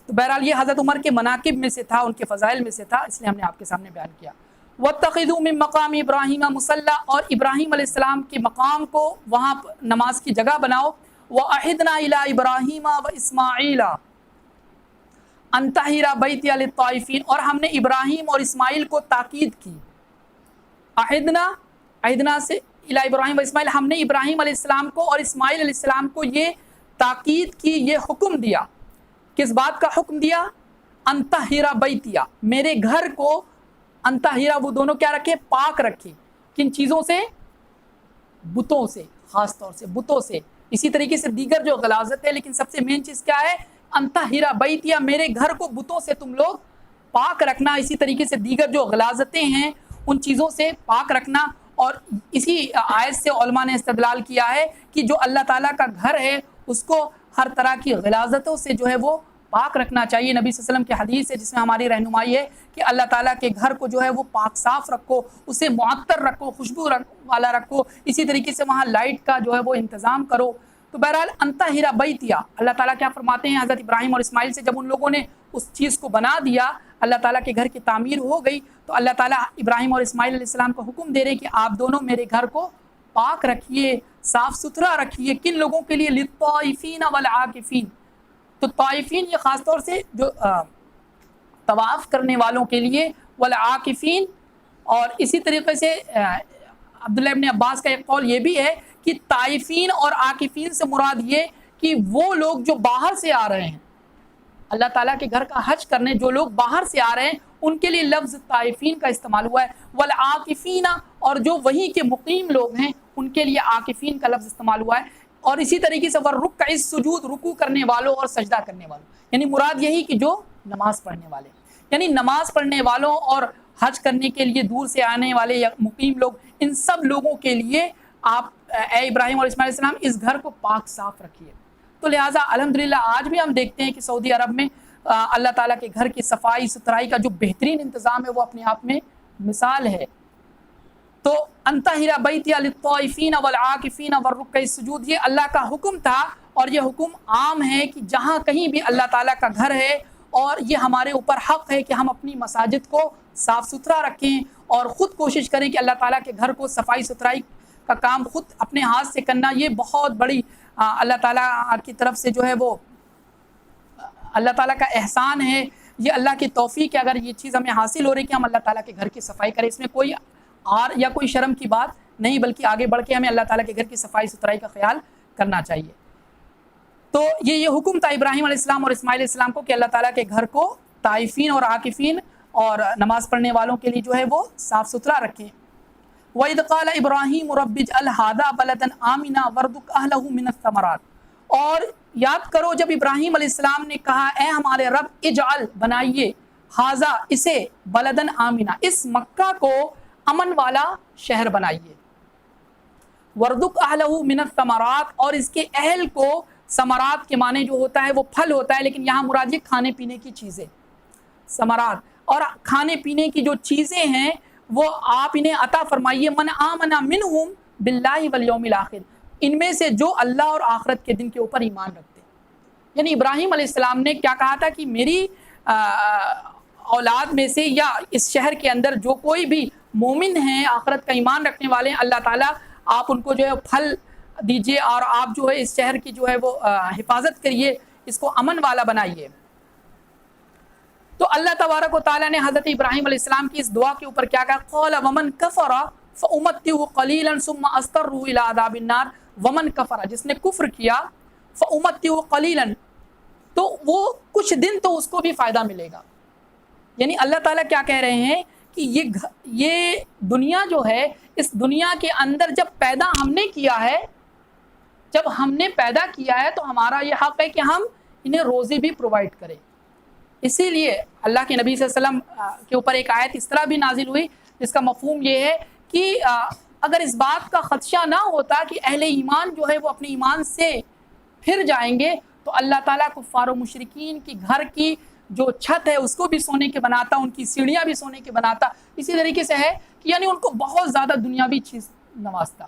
Speaker 1: تو بہرحال یہ حضرت عمر کے مناقب میں سے تھا، ان کے فضائل میں سے تھا، اس لیے ہم نے آپ کے سامنے بیان کیا. وَاتَّخِذُوا مِن مَقَامِ إِبْرَاهِيمَ مُصَلًّى، اور ابراہیم علیہ السلام کے مقام کو وہاں نماز کی جگہ بناؤ. وَأَعِدْنَا إِلَىٰ إِبْرَاهِيمَ وَإِسْمَاعِيلَ أَن طَهِّرَ بَيْتِيَ لِلطَّائِفِينَ، اور ہم نے ابراہیم اور اسماعیل کو تاکید کی. عہدنا سے الى ابراہیم و اسماعیل، ہم نے ابراہیم علیہ السلام کو اور اسماعیل علیہ السلام کو یہ تاکید کی، یہ حکم دیا. کس بات کا حکم دیا؟ ان طہر بیتیا، میرے گھر کو، ان طہر وہ دونوں کیا رکھے؟ پاک رکھے. کن چیزوں سے؟ بتوں سے، خاص طور سے بتوں سے. اسی طریقے سے دیگر جو غلاظت ہے، لیکن سب سے مین چیز کیا ہے؟ ان طہر بیتیا، میرے گھر کو بتوں سے تم لوگ پاک رکھنا. اسی طریقے سے دیگر جو غلاظتیں ہیں ان چیزوں سے پاک رکھنا. اور اسی آیت سے علماء نے استدلال کیا ہے کہ جو اللہ تعالیٰ کا گھر ہے اس کو ہر طرح کی غلاظتوں سے جو ہے وہ پاک رکھنا چاہیے. نبی صلی اللہ علیہ وسلم کی حدیث ہے جس میں ہماری رہنمائی ہے کہ اللہ تعالیٰ کے گھر کو جو ہے وہ پاک صاف رکھو، اسے معطر رکھو، خوشبو والا رکھو. اسی طریقے سے وہاں لائٹ کا جو ہے وہ انتظام کرو. تو بہرحال ان طہر بیتیا، اللہ تعالیٰ کیا فرماتے ہیں حضرت ابراہیم اور اسماعیل سے؟ جب ان لوگوں نے اس چیز کو بنا دیا، اللہ تعالیٰ کے گھر کی تعمیر ہو گئی، تو اللہ تعالیٰ ابراہیم اور اسماعیل علیہ السلام کو حکم دے رہے کہ آپ دونوں میرے گھر کو پاک رکھیے، صاف ستھرا رکھیے. کن لوگوں کے لیے؟ للطائفین والعاکفین. تو طائفین یہ خاص طور سے جو طواف کرنے والوں کے لیے، والعاکفین. اور اسی طریقے سے عبداللہ ابن عباس کا ایک قول یہ بھی ہے کہ طائفین اور عاکفین سے مراد یہ کہ وہ لوگ جو باہر سے آ رہے ہیں اللہ تعالیٰ کے گھر کا حج کرنے، جو لوگ باہر سے آ رہے ہیں ان کے لیے لفظ طائفین کا استعمال ہوا ہے. والعاکفین، اور جو وہیں کے مقیم لوگ ہیں ان کے لیے عاکفین کا لفظ استعمال ہوا ہے. اور اسی طریقے سے والرکع السجود، رکوع کرنے والوں اور سجدہ کرنے والوں، یعنی مراد یہی کہ جو نماز پڑھنے والے، یعنی نماز پڑھنے والوں اور حج کرنے کے لیے دور سے آنے والے یا مقیم لوگ، ان سب لوگوں کے لیے آپ اے ابراہیم اور اسماعیل علیہ السلام اس گھر کو پاک صاف رکھیے. تو لہٰذا الحمدللہ آج بھی ہم دیکھتے ہیں کہ سعودی عرب میں اللہ تعالیٰ کے گھر کی صفائی ستھرائی کا جو بہترین انتظام ہے وہ اپنے آپ میں مثال ہے. تو ان طہر بیتیا للطائفین والعاکفین والرکع السجود، یہ اللہ کا حکم تھا، اور یہ حکم عام ہے کہ جہاں کہیں بھی اللہ تعالیٰ کا گھر ہے، اور یہ ہمارے اوپر حق ہے کہ ہم اپنی مساجد کو صاف ستھرا رکھیں اور خود کوشش کریں کہ اللہ تعالیٰ کے گھر کو صفائی ستھرائی کا کام خود اپنے ہاتھ سے کرنا. یہ بہت بڑی اللہ تعالیٰ کی طرف سے جو ہے وہ اللہ تعالیٰ کا احسان ہے، یہ اللہ کی توفیق ہے. اگر یہ چیز ہمیں حاصل ہو رہی ہے کہ ہم اللہ تعالیٰ کے گھر کی صفائی کریں، اس میں کوئی آر یا کوئی شرم کی بات نہیں، بلکہ آگے بڑھ کے ہمیں اللہ تعالیٰ کے گھر کی صفائی ستھرائی کا خیال کرنا چاہیے. تو یہ حکم تھا ابراہیم علیہ السلام اور اسماعیل علیہ السلام کو کہ اللہ تعالیٰ کے گھر کو طائفین اور عاکفین اور نماز پڑھنے والوں کے لیے جو ہے وہ صاف ستھرا رکھیں. وَإِذْ قَالَ إِبْرَاهِيمُ رَبِّ اجْعَلْ هَٰذَا بَلَدًا آمِنًا وَارْزُقْ أَهْلَهُ مِنَ الثَّمَرَاتِ. اور یاد کرو جب ابراہیم علیہ السلام نے کہا اے ہمارے رب اجعل بنائیے، ہاذا اسے، بلدن آمینہ اس مکہ کو امن والا شہر بنائیے، وَارْزُقْ أَهْلَهُ مِنَ الثَّمَرَاتِ اور اس کے اہل کو، ثمرات کے معنی جو ہوتا ہے وہ پھل ہوتا ہے، لیکن یہاں مراد یہ کھانے پینے کی چیزیں، ثمرات اور کھانے پینے کی جو چیزیں ہیں وہ آپ انہیں عطا فرمائیے. من آمن منہم باللہ والیوم الآخر، ان میں سے جو اللہ اور آخرت کے دن کے اوپر ایمان رکھتے ہیں. یعنی ابراہیم علیہ السلام نے کیا کہا تھا کہ میری اولاد میں سے یا اس شہر کے اندر جو کوئی بھی مومن ہیں، آخرت کا ایمان رکھنے والے ہیں، اللہ تعالیٰ آپ ان کو جو ہے پھل دیجیے اور آپ جو ہے اس شہر کی جو ہے وہ حفاظت کریے، اس کو امن والا بنائیے۔ تو اللہ تبارک و تعالیٰ نے حضرت ابراہیم علیہ السلام کی اس دعا کے اوپر کیا کہا، قال ومن کفر فامتعه قلیلا ثم اضطره الى عذاب النار، ومن کفر، جس نے کفر کیا، فامتعه قلیلا، تو وہ کچھ دن تو اس کو بھی فائدہ ملے گا۔ یعنی اللہ تعالیٰ کیا کہہ رہے ہیں کہ یہ دنیا جو ہے، اس دنیا کے اندر جب پیدا ہم نے کیا ہے، جب ہم نے پیدا کیا ہے تو ہمارا یہ حق ہے کہ ہم انہیں روزی بھی پرووائڈ کریں۔ اسی لیے اللہ کے نبی صلی اللہ علیہ وسلم کے اوپر ایک آیت اس طرح بھی نازل ہوئی جس کا مفہوم یہ ہے کہ اگر اس بات کا خدشہ نہ ہوتا کہ اہل ایمان جو ہے وہ اپنے ایمان سے پھر جائیں گے، تو اللہ تعالیٰ کفار و مشرکین کی گھر کی جو چھت ہے اس کو بھی سونے کے بناتا، ان کی سیڑھیاں بھی سونے کے بناتا۔ اسی طریقے سے ہے کہ یعنی ان کو بہت زیادہ دنیاوی چیز نوازتا۔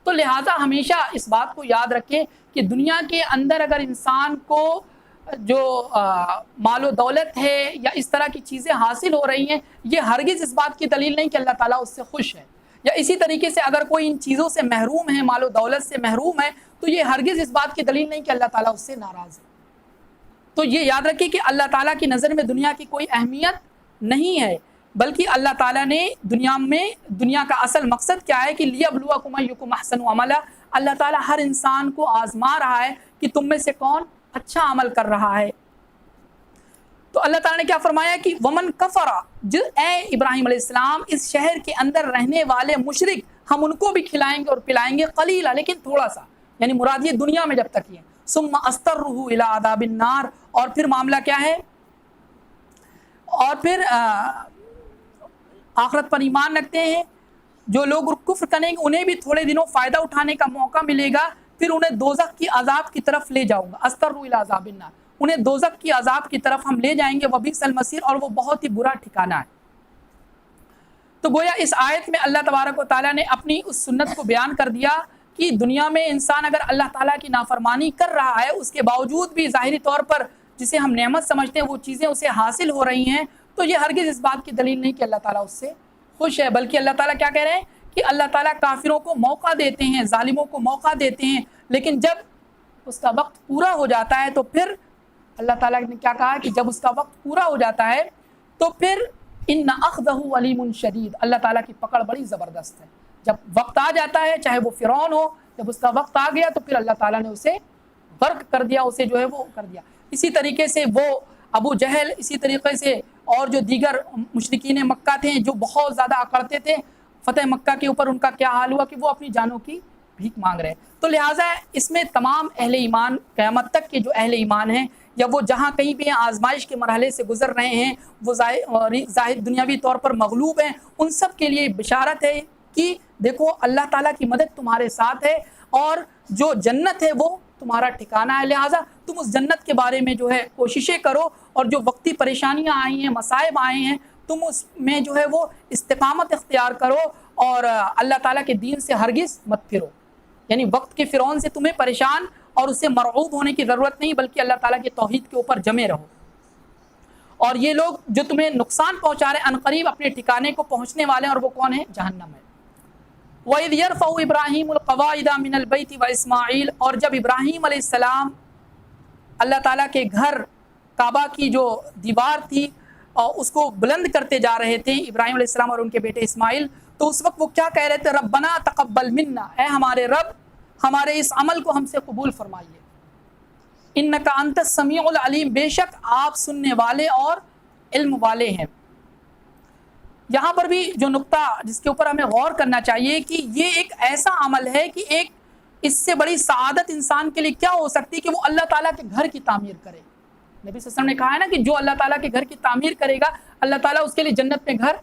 Speaker 1: تو لہٰذا ہمیشہ اس بات کو یاد رکھیں کہ دنیا کے اندر اگر انسان کو جو مال و دولت ہے یا اس طرح کی چیزیں حاصل ہو رہی ہیں، یہ ہرگز اس بات کی دلیل نہیں کہ اللہ تعالیٰ اس سے خوش ہے۔ یا اسی طریقے سے اگر کوئی ان چیزوں سے محروم ہے، مال و دولت سے محروم ہے، تو یہ ہرگز اس بات کی دلیل نہیں کہ اللہ تعالیٰ اس سے ناراض ہے۔ تو یہ یاد رکھیں کہ اللہ تعالیٰ کی نظر میں دنیا کی کوئی اہمیت نہیں ہے، بلکہ اللہ تعالیٰ نے دنیا کا اصل مقصد کیا ہے کہ لیبلوکم ایکم احسن عملا، اللہ تعالیٰ ہر انسان کو آزما رہا ہے کہ تم میں سے کون اچھا عمل کر رہا ہے۔ تو اللہ تعالیٰ نے کیا فرمایا کہ ومن کفر، اے ابراہیم علیہ السلام، اس شہر کے اندر رہنے والے مشرک ہم ان کو بھی کھلائیں گے اور پلائیں گے، قلیلا، لیکن تھوڑا سا، یعنی مراد یہ دنیا میں جب تک یہ، ثم اضطرہ الی عذاب النار، اور پھر معاملہ کیا ہے، اور پھر آخرت پر ایمان رکھتے ہیں جو لوگ کفر کریں گے انہیں بھی تھوڑے دنوں فائدہ اٹھانے کا موقع ملے گا، پھر انہیں دوزخ کی عذاب کی طرف لے جاؤں گا، اضطروا الی عذاب النار، انہیں دوزخ کی عذاب کی طرف ہم لے جائیں گے، وبئس المصیر، اور وہ بہت ہی برا ٹھکانہ ہے۔ تو گویا اس آیت میں اللہ تبارک و تعالیٰ نے اپنی اس سنت کو بیان کر دیا کہ دنیا میں انسان اگر اللہ تعالیٰ کی نافرمانی کر رہا ہے، اس کے باوجود بھی ظاہری طور پر جسے ہم نعمت سمجھتے ہیں وہ چیزیں اسے حاصل ہو رہی ہیں، تو یہ ہرگز اس بات کی دلیل نہیں کہ اللہ تعالیٰ اس سے خوش ہے، بلکہ اللہ تعالیٰ کیا کہہ رہے ہیں کہ اللہ تعالیٰ کافروں کو موقع دیتے ہیں، ظالموں کو موقع دیتے ہیں، لیکن جب اس کا وقت پورا ہو جاتا ہے تو پھر اللہ تعالیٰ نے کیا کہا کہ جب اس کا وقت پورا ہو جاتا ہے تو پھر ان اخذہ علیم شدید، اللہ تعالیٰ کی پکڑ بڑی زبردست ہے۔ جب وقت آ جاتا ہے، چاہے وہ فرعون ہو، جب اس کا وقت آ گیا تو پھر اللہ تعالیٰ نے اسے غرق کر دیا، اسے جو ہے وہ کر دیا۔ اسی طریقے سے وہ ابو جہل، اسی طریقے سے اور جو دیگر مشرکین مکہ تھے جو بہت زیادہ اکڑتے تھے فتح مکہ کے اوپر، ان کا کیا حال ہوا کہ وہ اپنی جانوں کی بھیک مانگ رہے۔ تو لہٰذا اس میں تمام اہل ایمان، قیامت تک کے جو اہل ایمان ہیں یا وہ جہاں کہیں بھی آزمائش کے مرحلے سے گزر رہے ہیں، وہ ظاہر دنیاوی طور پر مغلوب ہیں، ان سب کے لیے بشارت ہے کہ دیکھو اللہ تعالیٰ کی مدد تمہارے ساتھ ہے، اور جو جنت ہے وہ تمہارا ٹھکانہ ہے، لہٰذا تم اس جنت کے بارے میں جو ہے کوششیں کرو، اور جو وقتی پریشانیاں آئی ہیں، مصائب آئے ہیں، تم اس میں جو ہے وہ استقامت اختیار کرو اور اللہ تعالیٰ کے دین سے ہرگز مت پھرو۔ یعنی وقت کے فرعون سے تمہیں پریشان اور اس سے مرعوب ہونے کی ضرورت نہیں، بلکہ اللہ تعالیٰ کے توحید کے اوپر جمے رہو۔ اور یہ لوگ جو تمہیں نقصان پہنچا رہے ہیں عنقریب اپنے ٹھکانے کو پہنچنے والے ہیں، اور وہ کون ہیں؟ جہنم ہے۔ وَإِذْ يَرْفَعُ إِبْرَاهِيمُ الْقَوَاعِدَ مِنَ الْبَيْتِ وَإِسْمَاعِيلُ، اور جب ابراہیم علیہ السلام اللہ تعالیٰ کے گھر کعبہ کی جو دیوار تھی اور اس کو بلند کرتے جا رہے تھے ابراہیم علیہ السلام اور ان کے بیٹے اسماعیل، تو اس وقت وہ کیا کہہ رہے تھے؟ ربنا تقبل منا، اے ہمارے رب ہمارے اس عمل کو ہم سے قبول فرمائیے، انک انت السمیع العلیم، بے شک آپ سننے والے اور علم والے ہیں۔ یہاں پر بھی جو نقطہ جس کے اوپر ہمیں غور کرنا چاہیے کہ یہ ایک ایسا عمل ہے کہ ایک اس سے بڑی سعادت انسان کے لیے کیا ہو سکتی کہ وہ اللہ تعالیٰ کے گھر کی تعمیر کرے۔ نبی صلی اللہ علیہ وسلم نے کہا ہے نا کہ جو اللہ تعالیٰ کے گھر کی تعمیر کرے گا اللہ تعالیٰ اس کے لیے جنت میں گھر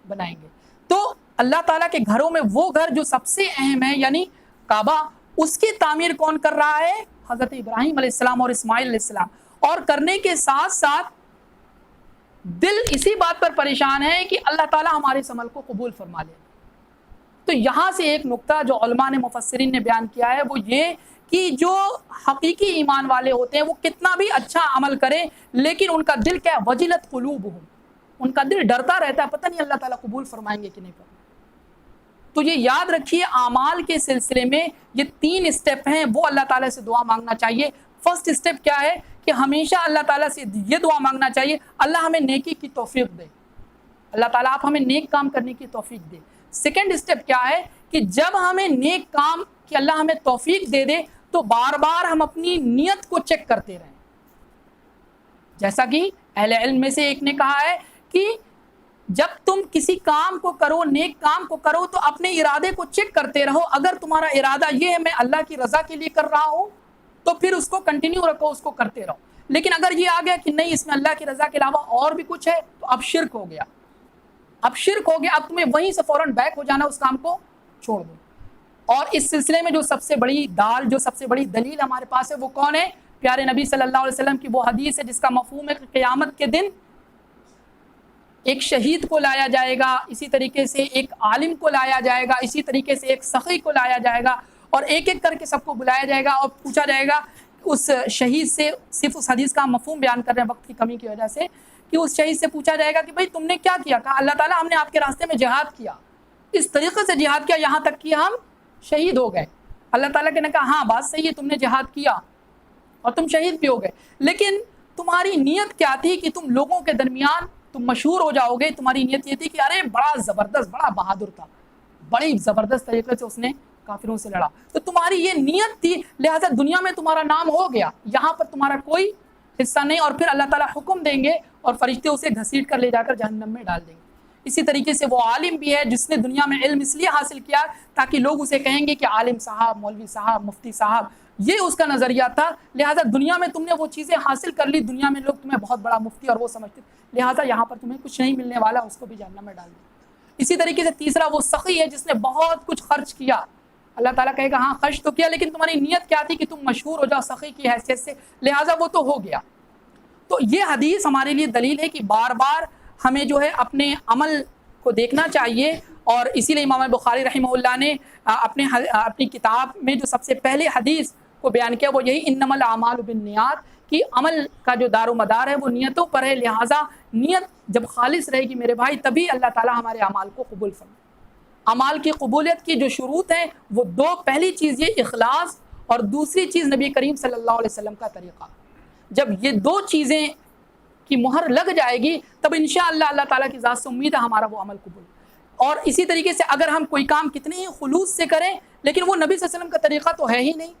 Speaker 1: بنائیں گے۔ تو اللہ تعالیٰ کے گھروں میں وہ گھر جو سب سے اہم ہے یعنی کعبہ، اس کی تعمیر کون کر رہا ہے؟ حضرت ابراہیم علیہ السلام اور اسماعیل علیہ السلام، اور کرنے کے ساتھ ساتھ دل اسی بات پر پریشان ہے کہ اللہ تعالیٰ ہمارے اس عمل کو قبول فرما لے۔ تو یہاں سے ایک نقطہ جو علماء نے مفسرین نے بیان کیا ہے وہ یہ کہ جو حقیقی ایمان والے ہوتے ہیں وہ کتنا بھی اچھا عمل کریں لیکن ان کا دل کیا؟ وجلت قلوبہم، ان کا دل ڈرتا رہتا ہے پتہ نہیں اللہ تعالیٰ قبول فرمائیں گے کہ نہیں فرمائیں گے۔ تو یہ یاد رکھیے اعمال کے سلسلے میں یہ 3 اسٹیپ ہیں، وہ اللہ تعالیٰ سے دعا مانگنا چاہیے۔ فرسٹ اسٹیپ کیا ہے کہ ہمیشہ اللہ تعالیٰ سے یہ دعا مانگنا چاہیے، اللہ ہمیں نیکی کی توفیق دے، اللہ تعالیٰ آپ ہمیں نیک کام کرنے کی توفیق دے۔ سیکنڈ اسٹیپ کیا ہے کہ جب ہمیں نیک کام کہ اللہ ہمیں توفیق دے دے تو بار بار ہم اپنی نیت کو چیک کرتے رہیں، جیسا کہ اہل علم میں سے ایک نے کہا ہے کہ جب تم کسی کام کو کرو، نیک کام کو کرو، تو اپنے ارادے کو چیک کرتے رہو۔ اگر تمہارا ارادہ یہ ہے میں اللہ کی رضا کے لیے کر رہا ہوں تو پھر اس کو کنٹینیو رکھو، اس کو کرتے رہو۔ لیکن اگر یہ آ گیا کہ نہیں اس میں اللہ کی رضا کے علاوہ اور بھی کچھ ہے تو اب شرک ہو گیا، اب شرک ہو گیا، اب تمہیں وہیں سے فوراً بیک ہو جانا، اس کام کو چھوڑ دو۔ اور اس سلسلے میں جو سب سے بڑی جو سب سے بڑی دلیل ہمارے پاس ہے وہ کون ہے؟ پیارے نبی صلی اللہ علیہ وسلم کی وہ حدیث ہے جس کا مفہوم ہے کہ قیامت کے دن ایک شہید کو لایا جائے گا، اسی طریقے سے ایک عالم کو لایا جائے گا، اسی طریقے سے ایک سخی کو لایا جائے گا، اور ایک ایک کر کے سب کو بلایا جائے گا اور پوچھا جائے گا اس شہید سے، صرف اس حدیث کا مفہوم بیان کر رہے ہیں وقت کی کمی کی وجہ سے، کہ اس شہید سے پوچھا جائے گا کہ بھائی تم نے کیا کیا؟ کہا اللہ تعالیٰ ہم نے آپ کے راستے میں جہاد کیا، اس طریقے سے جہاد کیا یہاں تک کہ ہم شہید ہو گئے۔ اللہ تعالیٰ نے کہا ہاں بات صحیح ہے، تم نے جہاد کیا اور تم شہید بھی ہو گئے، لیکن تمہاری نیت کیا تھی کہ تم لوگوں کے درمیان تم مشہور ہو جاؤ گے؟ تمہاری نیت یہ تھی کہ ارے بڑا زبردست، بڑا بہادر تھا، بڑی زبردست طریقے سے اس نے کافروں سے لڑا، تو تمہاری یہ نیت تھی، لہذا دنیا میں تمہارا نام ہو گیا، یہاں پر تمہارا کوئی حصہ نہیں، اور پھر اللہ تعالیٰ حکم دیں گے اور فرشتے اسے گھسیٹ کر لے جا کر جہنم میں ڈال دیں گے۔ اسی طریقے سے وہ عالم بھی ہے جس نے دنیا میں علم اس لیے حاصل کیا تاکہ لوگ اسے کہیں گے کہ عالم صاحب، مولوی صاحب، مفتی صاحب، یہ اس کا نظریہ تھا، لہٰذا دنیا میں تم نے وہ چیزیں حاصل کر لی، دنیا میں لوگ تمہیں بہت بڑا مفتی اور وہ سمجھتے، لہٰذا یہاں پر تمہیں کچھ نہیں ملنے والا، اس کو بھی جہنم میں ڈال دیں۔ اسی طریقے سے تیسرا وہ سخی ہے جس نے بہت کچھ خرچ کیا، اللہ تعالیٰ کہے گا ہاں خرچ تو کیا، لیکن تمہاری نیت کیا تھی کہ تم مشہور ہو جاؤ سخی کی حیثیت سے، لہٰذا وہ تو ہو گیا۔ تو یہ حدیث ہمارے لیے دلیل ہے کہ بار بار ہمیں جو ہے اپنے عمل کو دیکھنا چاہیے، اور اسی لیے امام بخاری رحمہ اللہ نے اپنی کتاب میں جو سب سے پہلے حدیث کو بیان کیا وہ یہی انما الاعمال بالنیات، کہ عمل کا جو دار و مدار ہے وہ نیتوں پر ہے، لہٰذا نیت جب خالص رہے گی میرے بھائی تبھی اللہ تعالیٰ ہمارے اعمال کو قبول فرمائے۔ اعمال کی قبولیت کی جو شروط ہیں وہ دو، پہلی چیز یہ اخلاص، اور دوسری چیز نبی کریم صلی اللہ علیہ وسلم کا طریقہ۔ جب یہ دو چیزیں کی مہر لگ جائے گی تب انشاءاللہ اللہ تعالیٰ کی ذات سے امید ہے ہمارا وہ عمل قبول۔ اور اسی طریقے سے اگر ہم کوئی کام کتنے ہی خلوص سے کریں لیکن وہ نبی صلی اللہ علیہ وسلم کا طریقہ تو ہے ہی نہیں،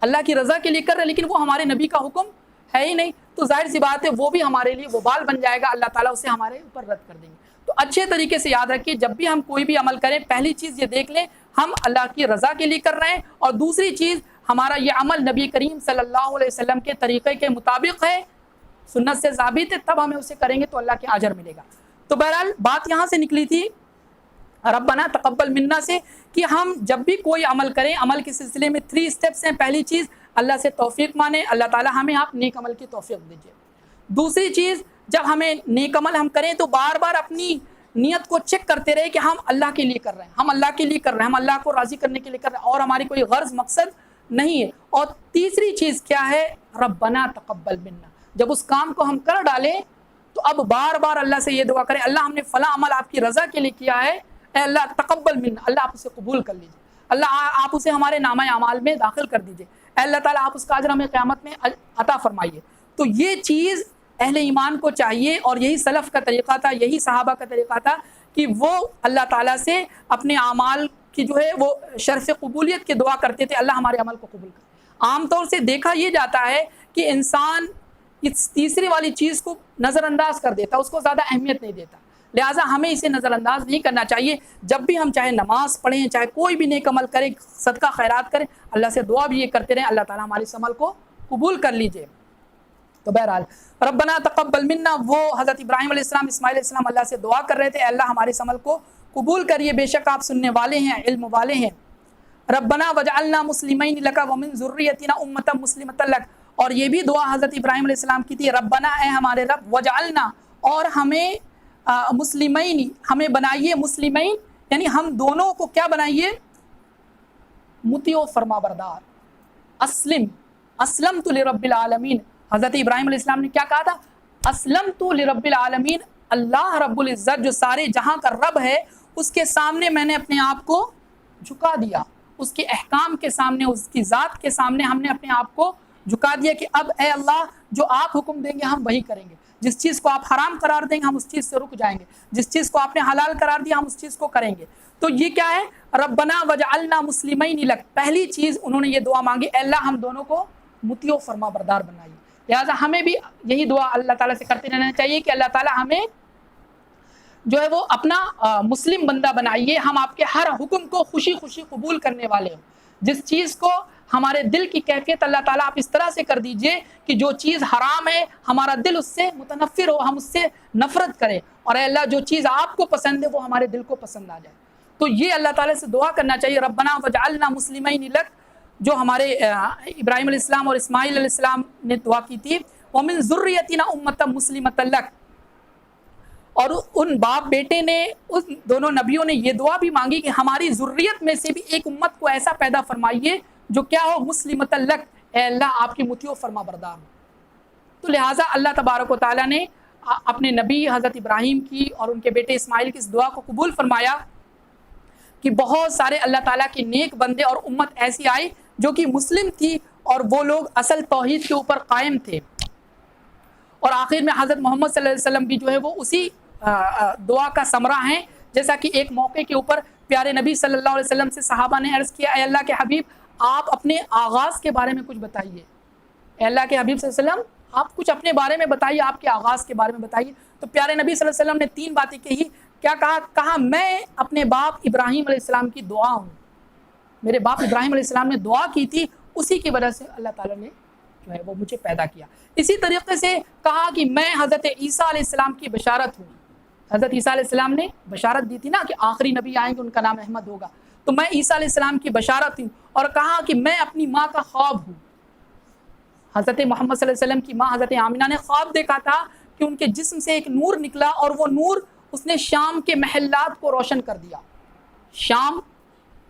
Speaker 1: اللہ کی رضا کے لیے کر رہے ہیں لیکن وہ ہمارے نبی کا حکم ہے ہی نہیں، تو ظاہر سی بات ہے وہ بھی ہمارے لیے وبال بن جائے گا، اللہ تعالیٰ اسے ہمارے اوپر رد کر دیں گے۔ تو اچھے طریقے سے یاد رکھیے جب بھی ہم کوئی بھی عمل کریں پہلی چیز یہ دیکھ لیں ہم اللہ کی رضا کے لیے کر رہے ہیں، اور دوسری چیز ہمارا یہ عمل نبی کریم صلی اللہ علیہ وسلم کے طریقے کے مطابق ہے، سنت سے ثابت ہے، تب ہمیں اسے کریں گے تو اللہ کے اجر ملے گا۔ تو بہرحال بات یہاں سے نکلی تھی ربنا تقبل منا سے کہ ہم جب بھی کوئی عمل کریں عمل کے سلسلے میں 3 اسٹیپس ہیں۔ پہلی چیز اللہ سے توفیق مانیں، اللہ تعالیٰ ہمیں آپ نیک عمل کی توفیق دیجیے۔ دوسری چیز جب ہمیں نیک عمل ہم کریں تو بار بار اپنی نیت کو چیک کرتے رہے کہ ہم اللہ کے لیے کر رہے ہیں، ہم اللہ کے لیے کر رہے ہیں، ہم اللہ کو راضی کرنے کے لیے کر رہے ہیں اور ہماری کوئی غرض مقصد نہیں ہے۔ اور تیسری چیز کیا ہے؟ ربنا تقبل منا، جب اس کام کو ہم کر ڈالیں تو اب بار بار اللہ سے یہ دعا کریں اللہ ہم نے فلاں عمل آپ کی رضا کے لیے کیا ہے، اے اللہ تقبل منا، اللہ آپ اسے قبول کر لیجیے، اللہ آپ اسے ہمارے نامہ اعمال میں داخل کر دیجیے، اے اللہ تعالیٰ آپ اس کا اجر ہمیں قیامت میں عطا فرمائیے۔ تو یہ چیز اہل ایمان کو چاہیے، اور یہی سلف کا طریقہ تھا، یہی صحابہ کا طریقہ تھا کہ وہ اللہ تعالیٰ سے اپنے اعمال کی جو ہے وہ شرف قبولیت کی دعا کرتے تھے، اللہ ہمارے عمل کو قبول کرے۔ عام طور سے دیکھا یہ جاتا ہے کہ انسان اس تیسری والی چیز کو نظر انداز کر دیتا، اس کو زیادہ اہمیت نہیں دیتا، لہٰذا ہمیں اسے نظر انداز نہیں کرنا چاہیے۔ جب بھی ہم چاہے نماز پڑھیں، چاہے کوئی بھی نیک عمل کریں، صدقہ خیرات کریں، اللہ سے دعا بھی یہ کرتے رہیں اللہ تعالیٰ ہمارے اس عمل کو قبول کر لیجئے۔ تو بہرحال ربنا تقبل منا، وہ حضرت ابراہیم علیہ السلام، اسماعیل علیہ السلام اللہ سے دعا کر رہے تھے، اللہ ہمارے اس عمل کو قبول کریے، بے شک آپ سننے والے ہیں، علم والے ہیں۔ ربنا وجعلنا مسلمین لک ومن ذریتنا امۃ مسلمۃ لک، اور یہ بھی دعا حضرت ابراہیم علیہ السلام کی تھی، ربنا اے ہمارے رب، وجعلنا اور ہمیں مسلمین ہمیں بنائیے، مسلمین یعنی ہم دونوں کو کیا بنائیے؟ مطیع و فرما بردار۔ اسلمت لرب العالمین، حضرت ابراہیم علیہ السلام نے کیا کہا تھا؟ اسلمت لرب العالمین، اللہ رب العزت جو سارے جہاں کا رب ہے اس کے سامنے میں نے اپنے آپ کو جھکا دیا، اس کے احکام کے سامنے، اس کی ذات کے سامنے ہم نے اپنے آپ کو جھکا دیا کہ اب اے اللہ جو آپ حکم دیں گے ہم وہی کریں گے، جس چیز کو آپ حرام قرار دیں گے ہم اس چیز سے رک جائیں گے، جس چیز کو آپ نے حلال قرار دیا ہم اس چیز کو کریں گے۔ تو یہ کیا ہے؟ ربنا وجعلنا مسلمین لک، پہلی چیز انہوں نے یہ دعا مانگی، اے اللہ ہم دونوں کو مطیع و فرما بردار بنائیے۔ لہٰذا ہمیں بھی یہی دعا اللہ تعالیٰ سے کرتے رہنا چاہیے کہ اللہ تعالیٰ ہمیں جو ہے وہ اپنا مسلم بندہ بنائیے، ہم آپ کے ہر حکم کو خوشی خوشی قبول کرنے والے ہوں، جس چیز کو ہمارے دل کی کیفیت اللہ تعالیٰ آپ اس طرح سے کر دیجئے کہ جو چیز حرام ہے ہمارا دل اس سے متنفر ہو، ہم اس سے نفرت کریں، اور اے اللہ جو چیز آپ کو پسند ہے وہ ہمارے دل کو پسند آ جائے۔ تو یہ اللہ تعالیٰ سے دعا کرنا چاہیے، ربنا وجعلنا مسلمین لک، جو ہمارے ابراہیم علیہ السلام اور اسماعیل علیہ السلام نے دعا کی تھی، ومن ذریتنا امۃ مسلمۃ لک، اور ان باپ بیٹے نے، ان دونوں نبیوں نے یہ دعا بھی مانگی کہ ہماری ذریت میں سے بھی ایک امت کو ایسا پیدا فرمائیے جو کیا ہو؟ مسلمۃ لک، اے اللہ آپ کی مطیع و فرما بردار ہو۔ تو لہٰذا اللہ تبارک و تعالیٰ نے اپنے نبی حضرت ابراہیم کی اور ان کے بیٹے اسماعیل کی اس دعا کو قبول فرمایا کہ بہت سارے اللہ تعالیٰ کے نیک بندے اور امت ایسی آئی جو کہ مسلم تھی، اور وہ لوگ اصل توحید کے اوپر قائم تھے، اور آخر میں حضرت محمد صلی اللہ علیہ وسلم بھی جو ہے وہ اسی دعا کا ثمرہ ہیں۔ جیسا کہ ایک موقع کے اوپر پیارے نبی صلی اللہ علیہ وسلم سے صحابہ نے عرض کیا، اے اللہ کے حبیب آپ اپنے آغاز کے بارے میں کچھ بتائیے، اے اللہ کے حبیب صلی اللہ علیہ وسلم آپ کچھ اپنے بارے میں بتائیے، آپ کے آغاز کے بارے میں بتائیے۔ تو پیارے نبی صلی اللہ علیہ وسلم نے 3 باتیں کہی۔ کیا کہا؟ کہا میں اپنے باپ ابراہیم علیہ السلام کی دعا ہوں، میرے باپ ابراہیم علیہ السلام نے دعا کی تھی، اسی کی وجہ سے اللہ تعالیٰ نے جو ہے وہ مجھے پیدا کیا۔ اسی طریقے سے کہا کہ میں حضرت عیسیٰ علیہ السلام کی بشارت ہوں، حضرت عیسیٰ علیہ السلام نے بشارت دی تھی نا کہ آخری نبی آئیں گے ان کا نام احمد ہوگا، تو میں عیسیٰ علیہ السلام کی بشارت ہوں۔ اور کہا کہ میں اپنی ماں کا خواب ہوں، حضرت محمد صلی اللہ علیہ وسلم کی ماں حضرت آمینہ نے خواب دیکھا تھا کہ ان کے جسم سے ایک نور نکلا، اور وہ نور اس نے شام کے محلات کو روشن کر دیا۔ شام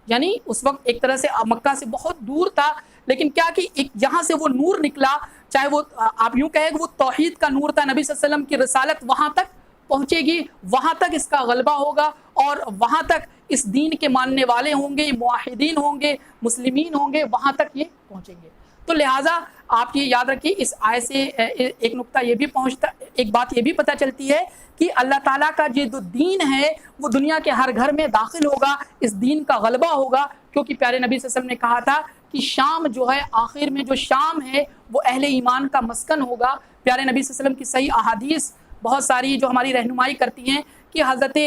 Speaker 1: یعنی اس وقت ایک طرح سے مکہ سے بہت دور تھا، لیکن کیا کہ ایک جہاں سے وہ نور نکلا، چاہے وہ آپ یوں کہیں کہ وہ توحید کا نور تھا، نبی صلی اللہ علیہ وسلم کی رسالت وہاں تک پہنچے گی، وہاں تک اس کا غلبہ ہوگا، اور وہاں تک اس دین کے ماننے والے ہوں گے، موحدین ہوں گے، مسلمین ہوں گے، وہاں تک یہ پہنچیں گے۔ تو لہٰذا آپ یہ یاد رکھیے، اس آیت سے ایک نقطہ یہ بھی پہنچتا، ایک بات یہ بھی پتہ چلتی ہے کہ اللہ تعالیٰ کا جو دین ہے وہ دنیا کے ہر گھر میں داخل ہوگا، اس دین کا غلبہ ہوگا، کیونکہ پیارے نبی صلی اللہ علیہ وسلم نے کہا تھا کہ شام جو ہے، آخر میں جو شام ہے وہ اہل ایمان کا مسکن ہوگا۔ پیارے نبی صلی اللہ علیہ وسلم کی صحیح احادیث بہت ساری جو ہماری رہنمائی کرتی ہیں کہ حضرت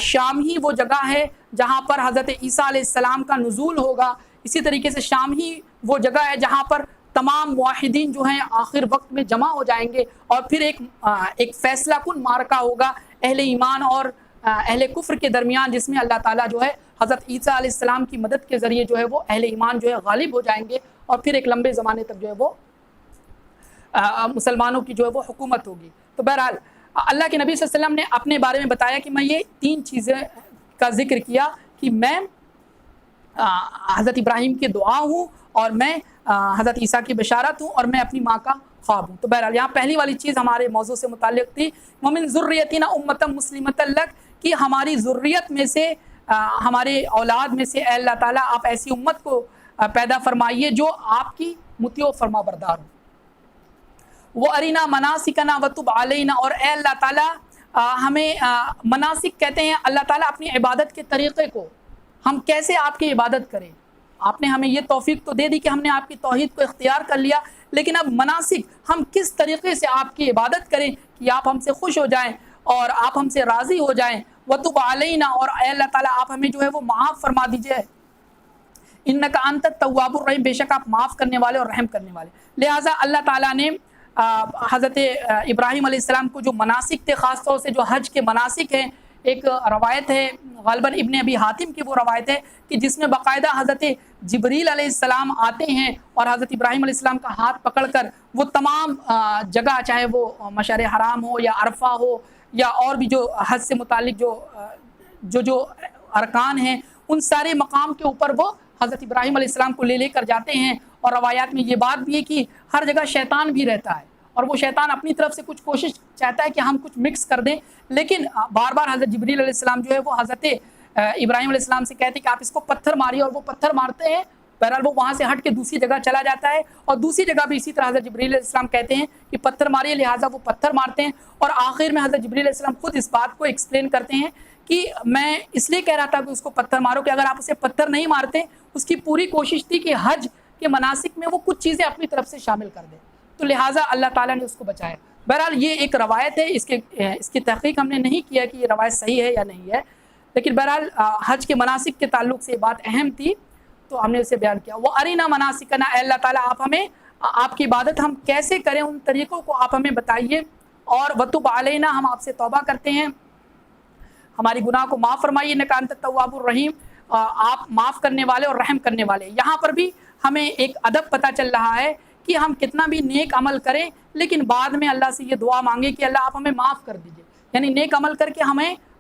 Speaker 1: شام ہی وہ جگہ ہے جہاں پر حضرت عیسیٰ علیہ السلام کا نزول ہوگا، اسی طریقے سے شام ہی وہ جگہ ہے جہاں پر تمام موحدین جو ہیں آخر وقت میں جمع ہو جائیں گے، اور پھر ایک فیصلہ کن معرکہ ہوگا اہل ایمان اور اہل کفر کے درمیان، جس میں اللہ تعالیٰ جو ہے حضرت عیسیٰ علیہ السلام کی مدد کے ذریعے جو ہے وہ اہل ایمان جو ہے غالب ہو جائیں گے، اور پھر ایک لمبے زمانے تک جو ہے وہ مسلمانوں کی جو ہے وہ حکومت ہوگی۔ تو بہرحال اللہ کے نبی صلی اللہ علیہ وسلم نے اپنے بارے میں بتایا کہ میں یہ 3 چیزیں کا ذکر کیا کہ میں حضرت ابراہیم کی دعا ہوں، اور میں حضرت عیسیٰ کی بشارت ہوں، اور میں اپنی ماں کا خواب ہوں۔ تو بہرحال یہاں پہلی والی چیز ہمارے موضوع سے متعلق تھی، ومن ذریتنا امۃ مسلمۃ لک، کہ ہماری ذریت میں سے، ہمارے اولاد میں سے اے اللہ تعالیٰ آپ ایسی امت کو پیدا فرمائیے جو آپ کی مطیع و فرما بردار ہو۔ وَأَرِنَا مَنَاسِكَنَا وَتُبْ عَلَيْنَا، اور اے اللہ تعالیٰ ہمیں مناسک کہتے ہیں اللہ تعالیٰ اپنی عبادت کے طریقے کو، ہم کیسے آپ کی عبادت کریں۔ آپ نے ہمیں یہ توفیق تو دے دی کہ ہم نے آپ کی توحید کو اختیار کر لیا، لیکن اب مناسک ہم کس طریقے سے آپ کی عبادت کریں کہ آپ ہم سے خوش ہو جائیں اور آپ ہم سے راضی ہو جائیں۔ وَتُبْ عَلَيْنَا، اور اے اللہ تعالیٰ آپ ہمیں جو ہے وہ معاف فرما دیجئے، اِنَّكَ أَنْتَ التَّوَّابُ الرَّحِيمُ، بے شک آپ معاف کرنے والے اور رحم کرنے والے۔ لہٰذا اللہ تعالیٰ نے حضرت ابراہیم علیہ السلام کو جو مناسک تھے، خاص طور سے جو حج کے مناسک ہیں، ایک روایت ہے غالباً ابن ابی حاتم کی وہ روایت ہے کہ جس میں باقاعدہ حضرت جبریل علیہ السلام آتے ہیں اور حضرت ابراہیم علیہ السلام کا ہاتھ پکڑ کر وہ تمام جگہ، چاہے وہ مشعر حرام ہو یا عرفہ ہو یا اور بھی جو حج سے متعلق جو ارکان ہیں، ان سارے مقام کے اوپر وہ حضرت ابراہیم علیہ السلام کو لے کر جاتے ہیں۔ اور روایات میں یہ بات بھی ہے کہ ہر جگہ شیطان بھی رہتا ہے، اور وہ شیطان اپنی طرف سے کچھ کوشش چاہتا ہے کہ ہم کچھ مکس کر دیں، لیکن بار بار حضرت جبریل علیہ السلام جو ہے وہ حضرت ابراہیم علیہ السلام سے کہتے ہیں کہ آپ اس کو پتھر ماریے، اور وہ پتھر مارتے ہیں، بہرحال وہ وہاں سے ہٹ کے دوسری جگہ چلا جاتا ہے، اور دوسری جگہ بھی اسی طرح حضرت جبریل علیہ السلام کہتے ہیں کہ پتھر ماریے، لہٰذا وہ پتھر مارتے ہیں، اور آخر میں حضرت جبریل علیہ السلام خود اس بات کو ایکسپلین کرتے ہیں کہ میں اس لیے کہہ رہا تھا کہ اس کو پتھر مارو کہ اگر آپ اسے پتھر نہیں مارتے، اس کی پوری کوشش تھی کہ حج کے مناسک میں وہ کچھ چیزیں اپنی طرف سے شامل کر دے، تو لہٰذا اللہ تعالیٰ نے اس کو بچایا۔ بہرحال یہ ایک روایت ہے، اس کی تحقیق ہم نے نہیں کیا کہ یہ روایت صحیح ہے یا نہیں ہے، لیکن بہرحال حج کے مناسک کے تعلق سے یہ بات اہم تھی تو ہم نے اسے بیان کیا۔ وہ ارینا مناسکنا، اے اللہ تعالیٰ آپ ہمیں آپ کی عبادت ہم کیسے کریں ان طریقوں کو آپ ہمیں بتائیے، اور وتب علینا ہم آپ سے توبہ کرتے ہیں، ہماری گناہ کو معاف فرمائیے، انک انت التواب الرحیم، آپ معاف کرنے والے اور رحم کرنے والے۔ یہاں پر بھی ہمیں ایک ادب پتہ چل رہا ہے کہ ہم کتنا بھی نیک عمل کریں لیکن بعد میں اللہ سے یہ دعا مانگے کہ اللہ آپ ہمیں معاف کر دیجئے، یعنی نیک عمل کر کے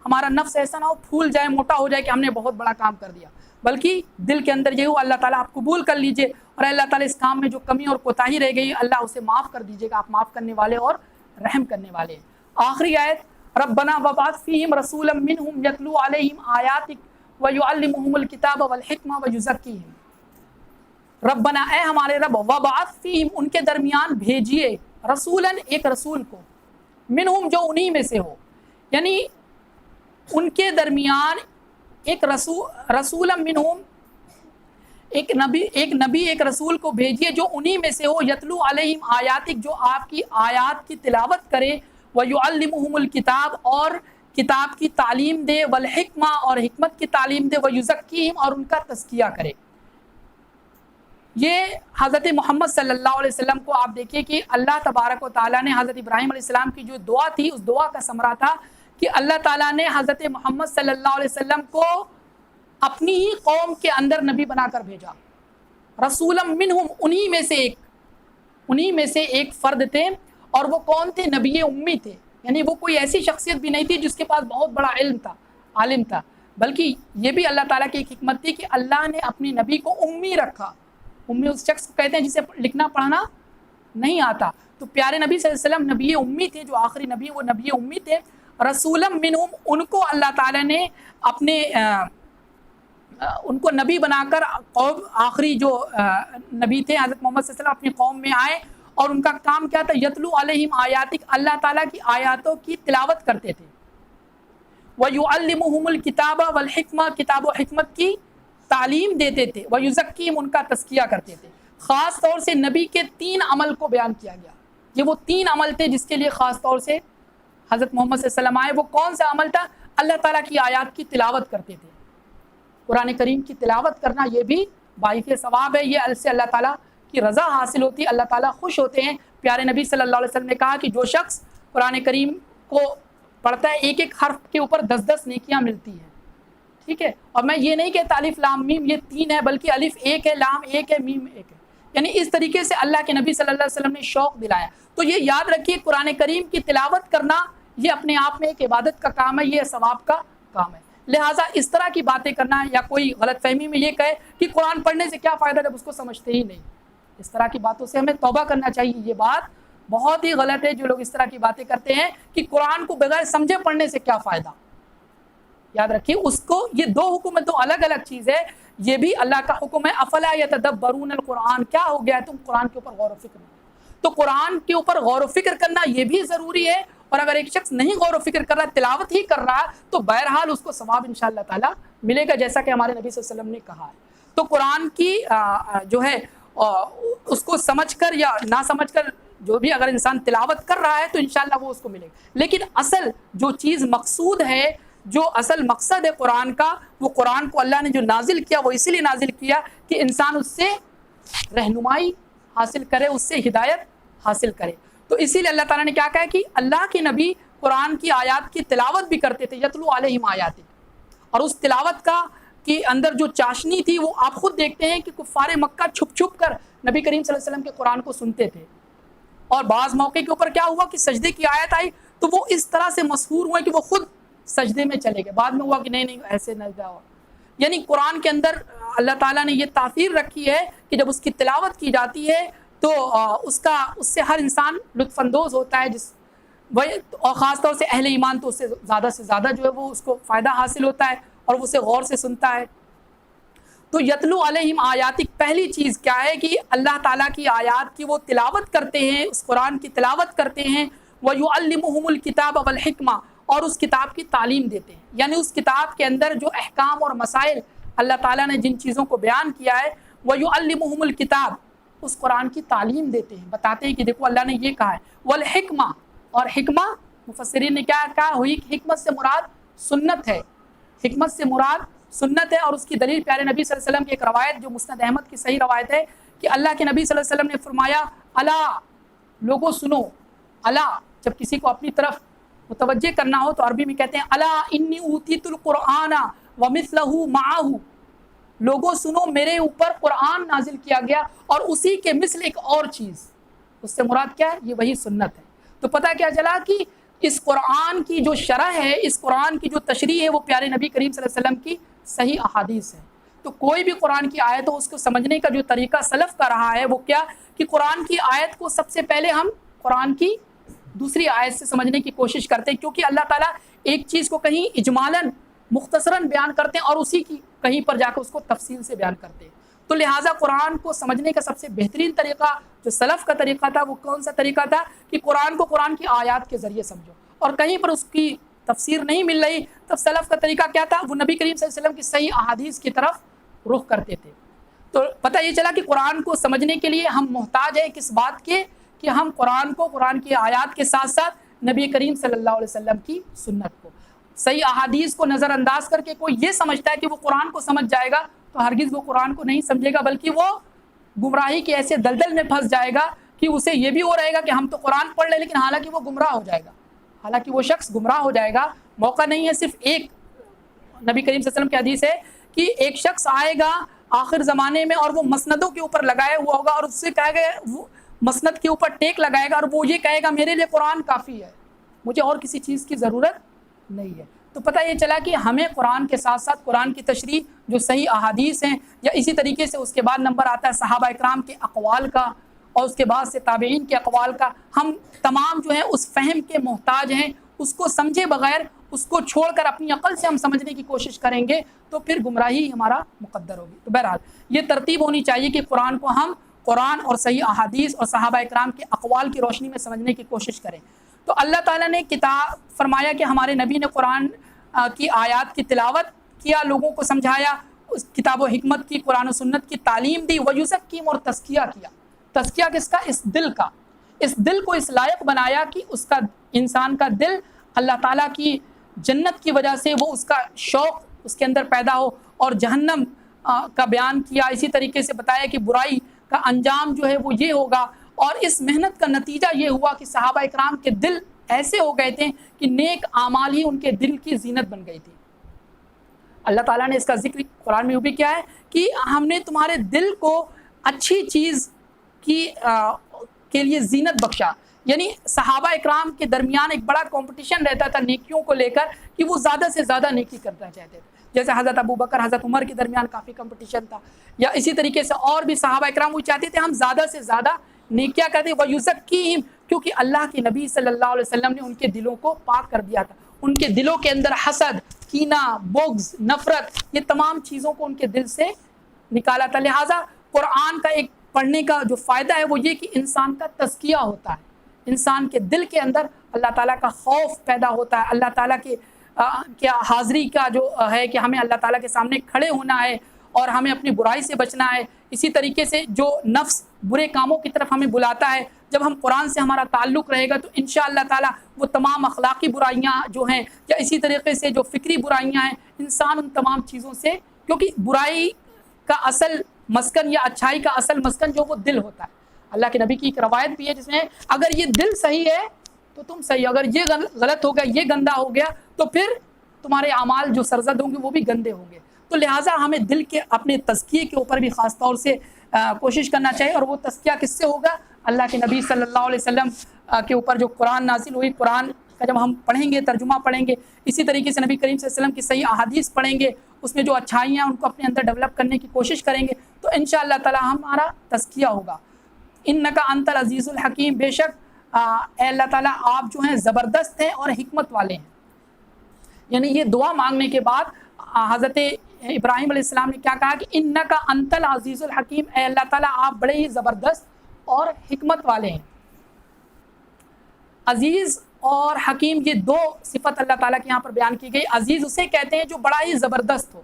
Speaker 1: ہمارا نفس ایسا نہ ہو پھول جائے، موٹا ہو جائے کہ ہم نے بہت بڑا کام کر دیا، بلکہ دل کے اندر یہ ہو اللہ تعالیٰ آپ قبول کر لیجئے، اور اللہ تعالیٰ اس کام میں جو کمی اور کوتاہی رہ گئی اللہ اسے معاف کر دیجئے گا، آپ معاف کرنے والے اور رحم کرنے والے ہیں۔ آخری آیت، ربنا وبعث فیہم رسولا منہم یتلو علیہم آیاتک ویعلمہم الکتاب والحکمہ ویزکیہم۔ ربنا، اے ہمارے رب، وبعث فیہم ان کے درمیان بھیجیے، رسولا ایک رسول کو، منہم جو انہی میں سے ہو، یعنی ان کے درمیان ایک رسول منہم ایک نبی ایک رسول کو بھیجیے جو انہی میں سے ہو، یتلو علیہم آیاتک جو آپ کی آیات کی تلاوت کرے، ویعلمہم الکتاب اور کتاب کی تعلیم دے، والحکمہ اور حکمت کی تعلیم دے، ویزکیہم اور ان کا تزکیہ کرے۔ یہ حضرت محمد صلی اللہ علیہ وسلم کو آپ دیکھیے کہ اللہ تبارک و تعالیٰ نے حضرت ابراہیم علیہ السلام کی جو دعا تھی اس دعا کا ثمرہ تھا کہ اللہ تعالیٰ نے حضرت محمد صلی اللہ علیہ وسلم کو اپنی ہی قوم کے اندر نبی بنا کر بھیجا، رسولا منہم انہی میں سے ایک فرد تھے، اور وہ کون تھے؟ نبی امی تھے، یعنی وہ کوئی ایسی شخصیت بھی نہیں تھی جس کے پاس بہت بڑا عالم تھا، بلکہ یہ بھی اللہ تعالیٰ کی ایک حکمت تھی کہ اللہ نے اپنی نبی کو امی رکھا۔ امی اس شخص کو کہتے ہیں جسے لکھنا پڑھنا نہیں آتا، تو پیارے نبی صلی اللہ علیہ وسلم نبی امی تھے، جو آخری نبی وہ نبی امی تھے، رسولا منہم ان کو اللہ تعالیٰ نے ان کو نبی بنا کر قوم آخری جو نبی تھے حضرت محمد صلی اللہ علیہ وسلم اپنی قوم میں آئے، اور ان کا کام کیا تھا؟ یتلو علیہم آیاتک، اللہ تعالیٰ کی آیاتوں کی تلاوت کرتے تھے، وَيُعَلِّمُهُمُ الْكِتَابَ وَالْحِکْمَةَ کتاب و حکمت کی تعلیم دیتے تھے، وَيُزَكِّيهِمْ ان کا تزکیہ کرتے تھے۔ خاص طور سے نبی کے 3 عمل کو بیان کیا گیا، یہ وہ 3 عمل تھے جس کے لیے خاص طور سے حضرت محمد صلی اللہ علیہ وسلم آئے۔ وہ کون سا عمل تھا؟ اللہ تعالیٰ کی آیات کی تلاوت کرتے تھے، قرآن کریم کی تلاوت کرنا یہ بھی باعث ثواب ہے، یہ سے اللہ تعالیٰ کی رضا حاصل ہوتی ہے، اللہ تعالیٰ خوش ہوتے ہیں۔ پیارے نبی صلی اللہ علیہ وسلم نے کہا کہ جو شخص قرآن کریم کو پڑھتا ہے ایک ایک حرف کے اوپر 10 نیکیاں ملتی ہیں، ٹھیک ہے، اور میں یہ نہیں کہتا الف لام میم یہ 3 ہے، بلکہ الف 1 ہے، لام 1 ہے، میم 1 ہے، یعنی اس طریقے سے اللہ کے نبی صلی اللہ علیہ وسلم نے شوق دلایا۔ تو یہ یاد رکھیے قرآن کریم کی تلاوت کرنا یہ اپنے آپ میں ایک عبادت کا کام ہے، یہ ثواب کا کام ہے، لہٰذا اس طرح کی باتیں کرنا یا کوئی غلط فہمی میں یہ کہے کہ قرآن پڑھنے سے کیا فائدہ جب اس کو سمجھتے ہی نہیں، اس طرح کی باتوں سے ہمیں توبہ کرنا چاہیے۔ یہ بات بہت ہی غلط ہے جو لوگ اس طرح کی باتیں کرتے ہیں کہ قرآن کو بغیر سمجھے پڑھنے سے کیا فائدہ۔ یاد رکھیے اس کو، یہ 2 حکم ہے، 2 الگ الگ چیز ہے، یہ بھی اللہ کا حکم ہے، افلا یتدبرون القرآن، کیا ہو گیا ہے تم قرآن کے اوپر غور و فکر نہیں۔ تو قرآن کے اوپر غور و فکر کرنا یہ بھی ضروری ہے، اور اگر ایک شخص نہیں غور و فکر کر رہا، تلاوت ہی کر رہا، تو بہرحال اس کو ثواب انشاءاللہ تعالیٰ ملے گا، جیسا کہ ہمارے نبی صلی اللہ علیہ وسلم نے کہا ہے۔ تو قرآن کی جو ہے اس کو سمجھ کر یا نہ سمجھ کر جو بھی اگر انسان تلاوت کر رہا ہے تو انشاءاللہ وہ اس کو ملے گا، لیکن اصل جو چیز مقصود ہے، جو اصل مقصد ہے قرآن کا، وہ قرآن کو اللہ نے جو نازل کیا وہ اسی لیے نازل کیا کہ انسان اس سے رہنمائی حاصل کرے، اس سے ہدایت حاصل کرے۔ تو اسی لیے اللہ تعالیٰ نے کیا کہا کہ اللہ کے نبی قرآن کی آیات کی تلاوت بھی کرتے تھے، یتلو علیہم آیاتک، اور اس تلاوت کا کے اندر جو چاشنی تھی وہ آپ خود دیکھتے ہیں کہ کفار مکہ چھپ چھپ کر نبی کریم صلی اللہ علیہ وسلم کے قرآن کو سنتے تھے، اور بعض موقع کے اوپر کیا ہوا کہ سجدے کی آیت آئی تو وہ اس طرح سے مسحور ہوئے کہ وہ خود سجدے میں چلے گئے، بعد میں ہوا کہ نہیں ایسے نہ جاؤ۔ یعنی قرآن کے اندر اللہ تعالیٰ نے یہ تاثیر رکھی ہے کہ جب اس کی تلاوت کی جاتی ہے تو اس سے ہر انسان لطف اندوز ہوتا ہے، اور خاص طور سے اہل ایمان تو اس سے زیادہ جو ہے وہ اس کو فائدہ حاصل ہوتا ہے اور وہ اسے غور سے سنتا ہے۔ تو یتلو علیہم آیاتک، پہلی چیز کیا ہے کہ اللہ تعالیٰ کی آیات کی وہ تلاوت کرتے ہیں، اس قرآن کی تلاوت کرتے ہیں، وَيُعَلِّمُهُمُ الْكِتَابَ وَالْحِکْمَةَ، اور اس کتاب کی تعلیم دیتے ہیں، یعنی اس کتاب کے اندر جو احکام اور مسائل اللہ تعالیٰ نے جن چیزوں کو بیان کیا ہے، وَيُعَلِّمُهُمُ الْكِتَابَ، اس قرآن کی تعلیم دیتے ہیں، بتاتے ہیں کہ دیکھو اللہ نے یہ کہا ہے، وَالْحِکْمَةَ، اور حکمہ مفسرین نے کیا کہا ہوئی، حکمت سے مراد سنت ہے، حکمت سے مراد سنت ہے، اور اس کی دلیل پیارے نبی صلی اللہ علیہ وسلم کی ایک روایت جو مسند احمد کی صحیح روایت ہے کہ اللہ کے نبی صلی اللہ علیہ وسلم نے فرمایا، الا، لوگوں سنو، الا جب کسی کو اپنی طرف متوجہ کرنا ہو تو عربی میں کہتے ہیں الا انی اوتیت القرآن ومثلہ معہ، لوگوں سنو میرے اوپر قرآن نازل کیا گیا اور اسی کے مثل ایک اور چیز، اس سے مراد کیا ہے، یہ وہی سنت ہے۔ تو پتہ کیا چلا کہ اس قرآن کی جو شرح ہے، اس قرآن کی جو تشریح ہے، وہ پیارے نبی کریم صلی اللہ علیہ وسلم کی صحیح احادیث ہے۔ تو کوئی بھی قرآن کی آیت ہو، اس کو سمجھنے کا جو طریقہ سلف کا رہا ہے وہ کیا کہ قرآن کی آیت کو سب سے پہلے ہم قرآن کی دوسری آیت سے سمجھنے کی کوشش کرتے ہیں، کیونکہ اللہ تعالیٰ ایک چیز کو کہیں اجمالاً مختصراً بیان کرتے ہیں اور اسی کی کہیں پر جا کر اس کو تفصیل سے بیان کرتے ہیں۔ تو لہٰذا قرآن کو سمجھنے کا سب سے بہترین طریقہ جو سلف کا طریقہ تھا وہ کون سا طریقہ تھا کہ قرآن کو قرآن کی آیات کے ذریعے سمجھو، اور کہیں پر اس کی تفسیر نہیں مل رہی تب سلف کا طریقہ کیا تھا، وہ نبی کریم صلی اللہ علیہ وسلم کی صحیح احادیث کی طرف رخ کرتے تھے۔ تو پتہ یہ چلا کہ قرآن کو سمجھنے کے لیے ہم محتاج ہیں کس بات کے کہ ہم قرآن کو قرآن کی آیات کے ساتھ ساتھ نبی کریم صلی اللہ علیہ وسلم کی سنت کو، صحیح احادیث کو نظر انداز کر کے کوئی یہ سمجھتا ہے کہ وہ قرآن کو سمجھ جائے گا تو ہرگز وہ قرآن کو نہیں سمجھے گا، بلکہ وہ گمراہی کے ایسے دلدل میں پھنس جائے گا کہ اسے یہ بھی ہو رہے گا کہ ہم تو قرآن پڑھ لیں، لیکن حالانکہ وہ گمراہ ہو جائے گا، حالانکہ وہ شخص گمراہ ہو جائے گا۔ موقع نہیں ہے، صرف ایک نبی کریم صلی اللہ علیہ وسلم کی حدیث ہے کہ ایک شخص آئے گا آخر زمانے میں اور وہ مسندوں کے اوپر لگائے ہوا ہوگا، اور اس سے کہا گیا وہ مسند کے اوپر ٹیک لگائے گا اور وہ یہ کہے گا میرے لیے قرآن کافی ہے، مجھے اور کسی چیز کی ضرورت نہیں ہے۔ تو پتہ یہ چلا کہ ہمیں قرآن کے ساتھ ساتھ قرآن کی تشریح جو صحیح احادیث ہیں، یا اسی طریقے سے اس کے بعد نمبر آتا ہے صحابہ اکرام کے اقوال کا، اور اس کے بعد سے تابعین کے اقوال کا، ہم تمام جو ہیں اس فہم کے محتاج ہیں، اس کو سمجھے بغیر، اس کو چھوڑ کر اپنی عقل سے ہم سمجھنے کی کوشش کریں گے تو پھر گمراہی ہمارا مقدر ہوگی۔ تو بہرحال یہ ترتیب ہونی چاہیے کہ قرآن کو ہم قرآن اور صحیح احادیث اور صحابہ اکرام کے اقوال کی روشنی میں سمجھنے کی کوشش کریں۔ تو اللہ تعالیٰ نے کتاب فرمایا کہ ہمارے نبی نے قرآن کی آیات کی تلاوت کیا، لوگوں کو سمجھایا، اس کتاب و حکمت کی، قرآن و سنت کی تعلیم دی، ویزکیم، اور تزکیہ کیا۔ تزکیہ کس کا؟ اس دل کا، اس دل کو اس لائق بنایا کہ اس کا انسان کا دل اللہ تعالیٰ کی جنت کی وجہ سے وہ اس کا شوق اس کے اندر پیدا ہو، اور جہنم کا بیان کیا، اسی طریقے سے بتایا کہ برائی کا انجام جو ہے وہ یہ ہوگا، اور اس محنت کا نتیجہ یہ ہوا کہ صحابہ اکرام کے دل ایسے ہو گئے تھے کہ نیک اعمال ہی ان کے دل کی زینت بن گئی تھی۔ اللہ تعالیٰ نے اس کا ذکر قرآن میں بھی کیا ہے کہ ہم نے تمہارے دل کو اچھی چیز کے لیے زینت بخشا، یعنی صحابہ اکرام کے درمیان ایک بڑا کمپٹیشن رہتا تھا نیکیوں کو لے کر کہ وہ زیادہ سے زیادہ نیکی کرنا چاہتے تھے، جیسے حضرت ابو بکر حضرت عمر کے درمیان کافی کمپٹیشن تھا، یا اسی طریقے سے اور بھی صحابہ اکرام وہ چاہتے تھے ہم زیادہ سے زیادہ نیکیاں کرتے، وَيُزَكِّيهِمْ، کیونکہ اللہ کے نبی صلی اللہ علیہ وسلم نے ان کے دلوں کو پاک کر دیا تھا، ان کے دلوں کے اندر حسد، کینہ، بغض، نفرت، یہ تمام چیزوں کو ان کے دل سے نکالا تھا۔ لہٰذا قرآن کا ایک پڑھنے کا جو فائدہ ہے وہ یہ کہ انسان کا تزکیہ ہوتا ہے، انسان کے دل کے اندر اللہ تعالیٰ کا خوف پیدا ہوتا ہے، اللہ تعالیٰ کے کیا حاضری کا جو ہے کہ ہمیں اللہ تعالیٰ کے سامنے کھڑے ہونا ہے اور ہمیں اپنی برائی سے بچنا ہے۔ اسی طریقے سے جو نفس برے کاموں کی طرف ہمیں بلاتا ہے، جب ہم قرآن سے ہمارا تعلق رہے گا تو انشاءاللہ تعالیٰ وہ تمام اخلاقی برائیاں جو ہیں، یا اسی طریقے سے جو فکری برائیاں ہیں، انسان ان تمام چیزوں سے، کیونکہ برائی کا اصل مسکن یا اچھائی کا اصل مسکن جو وہ دل ہوتا ہے۔ اللہ کے نبی کی ایک روایت بھی ہے جس میں اگر یہ دل صحیح ہے تو تم صحیح، اگر یہ غلط ہو گیا، یہ گندا ہو گیا تو پھر تمہارے اعمال جو سرزد ہوں گے وہ بھی گندے ہوں گے۔ تو لہٰذا ہمیں دل کے اپنے تزکیے کے اوپر بھی خاص طور سے کوشش کرنا چاہیے، اور وہ تزکیہ کس سے ہوگا؟ اللہ کے نبی صلی اللہ علیہ وسلم کے اوپر جو قرآن نازل ہوئی، قرآن کا جب ہم پڑھیں گے، ترجمہ پڑھیں گے، اسی طریقے سے نبی کریم صلی اللہ علیہ وسلم کی صحیح احادیث پڑھیں گے، اس میں جو اچھائیاں ان کو اپنے اندر ڈیولپ کرنے کی کوشش کریں گے تو انشاءاللہ تعالی ہمارا تزکیہ ہوگا۔ انکا انت العزیز الحکیم، بے شک اے اللہ تعالیٰ آپ جو ہیں زبردست ہیں اور حکمت والے ہیں. یعنی یہ دعا مانگنے کے بعد حضرت ابراہیم علیہ السلام نے کیا کہا کہ انکا انت العزیز الحکیم، اے اللہ تعالیٰ آپ بڑے ہی زبردست اور حکمت والے ہیں. عزیز اور حکیم یہ دو صفت اللہ تعالیٰ کے یہاں پر بیان کی گئی. عزیز اسے کہتے ہیں جو بڑا ہی زبردست ہو،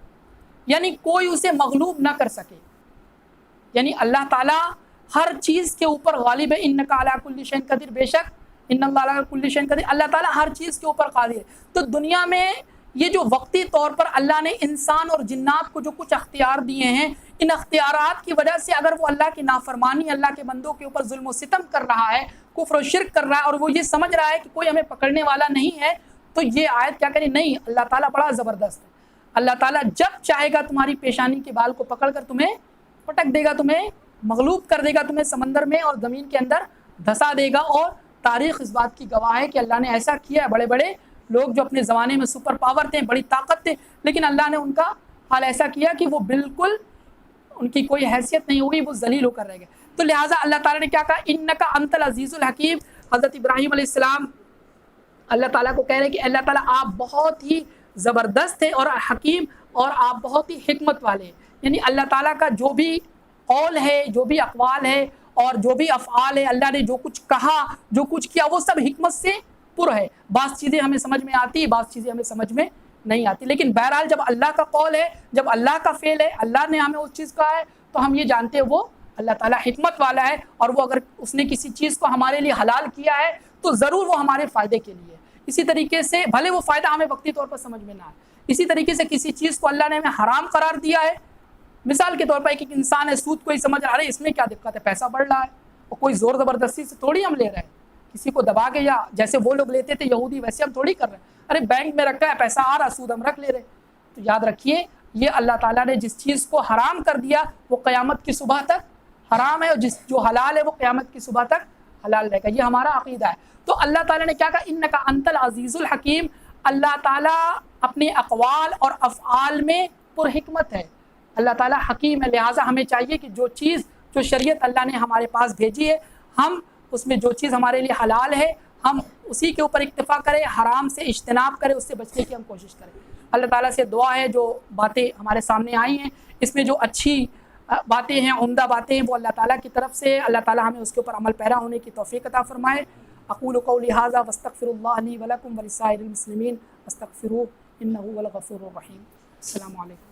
Speaker 1: یعنی کوئی اسے مغلوب نہ کر سکے. یعنی اللہ تعالیٰ ہر چیز کے اوپر غالب ہے. انکا علی کل شیء قدیر، بے شک ان اللہ علی کل شیء قدیر، اللہ تعالیٰ ہر چیز کے اوپر قادر ہے. تو دنیا میں یہ جو وقتی طور پر اللہ نے انسان اور جنات کو جو کچھ اختیار دیے ہیں، ان اختیارات کی وجہ سے اگر وہ اللہ کی نافرمانی، اللہ کے بندوں کے اوپر ظلم و ستم کر رہا ہے، کفر و شرک کر رہا ہے، اور وہ یہ سمجھ رہا ہے کہ کوئی ہمیں پکڑنے والا نہیں ہے، تو یہ آیت کیا کرے؟ نہیں، اللہ تعالیٰ بڑا زبردست ہے. اللہ تعالیٰ جب چاہے گا تمہاری پیشانی کے بال کو پکڑ کر تمہیں پٹک دے گا، تمہیں مغلوب کر دے گا، تمہیں سمندر میں اور زمین کے اندر دھسا دے گا. اور تاریخ اس بات کی گواہ ہے کہ اللہ نے ایسا کیا ہے. بڑے بڑے لوگ جو اپنے زمانے میں سپر پاور تھے، بڑی طاقت تھے، لیکن اللہ نے ان کا حال ایسا کیا کہ وہ بالکل ان کی کوئی حیثیت نہیں ہوئی، وہ ذلیل ہو کر رہ گئے. تو لہٰذا اللہ تعالیٰ نے کیا کہا؟ انکا انت العزیز الحکیم. حضرت ابراہیم علیہ السلام اللہ تعالیٰ کو کہہ رہے ہیں کہ اللہ تعالیٰ آپ بہت ہی زبردست ہیں اور حکیم، اور آپ بہت ہی حکمت والے ہیں. یعنی اللہ تعالیٰ کا جو بھی قول ہے، جو بھی اقوال ہے اور جو بھی افعال ہے، اللہ نے جو کچھ کہا، جو کچھ کیا، وہ سب حکمت سے پر ہے. بعض چیزیں ہمیں سمجھ میں آتی، بعض چیزیں ہمیں سمجھ میں نہیں آتی، لیکن بہرحال جب اللہ کا قول ہے، جب اللہ کا فعل ہے، اللہ نے ہمیں اس چیز کہا ہے، تو ہم یہ جانتے ہیں وہ اللہ تعالیٰ حکمت والا ہے. اور وہ اگر اس نے کسی چیز کو ہمارے لیے حلال کیا ہے تو ضرور وہ ہمارے فائدے کے لیے. اسی طریقے سے بھلے وہ فائدہ ہمیں وقتی طور پر سمجھ میں نہ آئے، اسی طریقے سے کسی چیز کو اللہ نے ہمیں حرام قرار دیا ہے. مثال کے طور پر ایک انسان ہے، سود کوئی سمجھ رہا ہے اس میں کیا دقت ہے، پیسہ بڑھ رہا ہے، اور کوئی زور زبردستی سے تھوڑی ہم لے رہے ہیں، کسی کو دبا کے، یا جیسے وہ لوگ لیتے تھے یہودی، ویسے ہم تھوڑی کر رہے ہیں. ارے بینک میں رکھا ہے، پیسہ آ رہا، سود ہم رکھ لے رہے. تو یاد رکھیے، یہ اللہ تعالیٰ نے جس چیز کو حرام کر دیا وہ قیامت کی صبح تک حرام ہے، اور جو حلال ہے وہ قیامت کی صبح تک حلال رہے گا. یہ ہمارا عقیدہ ہے. تو اللہ تعالیٰ نے کیا کہا؟ انکا انت العزیز الحکیم. اللہ تعالیٰ اپنے اقوال اور افعال میں پر حکمت ہے، اللہ تعالیٰ حکیم ہے. لہٰذا ہمیں چاہیے کہ جو چیز، جو شریعت اللہ نے ہمارے پاس بھیجی ہے، ہم اس میں جو چیز ہمارے لیے حلال ہے ہم اسی کے اوپر اکتفا کریں، حرام سے اجتناب کریں، اس سے بچنے کی ہم کوشش کریں. اللہ تعالیٰ سے دعا ہے جو باتیں ہمارے سامنے آئی ہیں، اس میں جو اچھی باتیں ہیں، عمدہ باتیں ہیں، وہ اللہ تعالیٰ کی طرف سے، اللہ تعالیٰ ہمیں اس کے اوپر عمل پیرا ہونے کی توفیق عطا فرمائے. اقول قولی ھذا واستغفر اللہ لی ولکم ولسائر المسلمین فاستغفروہ انہ هو الغفور الرحیم. السلام علیکم.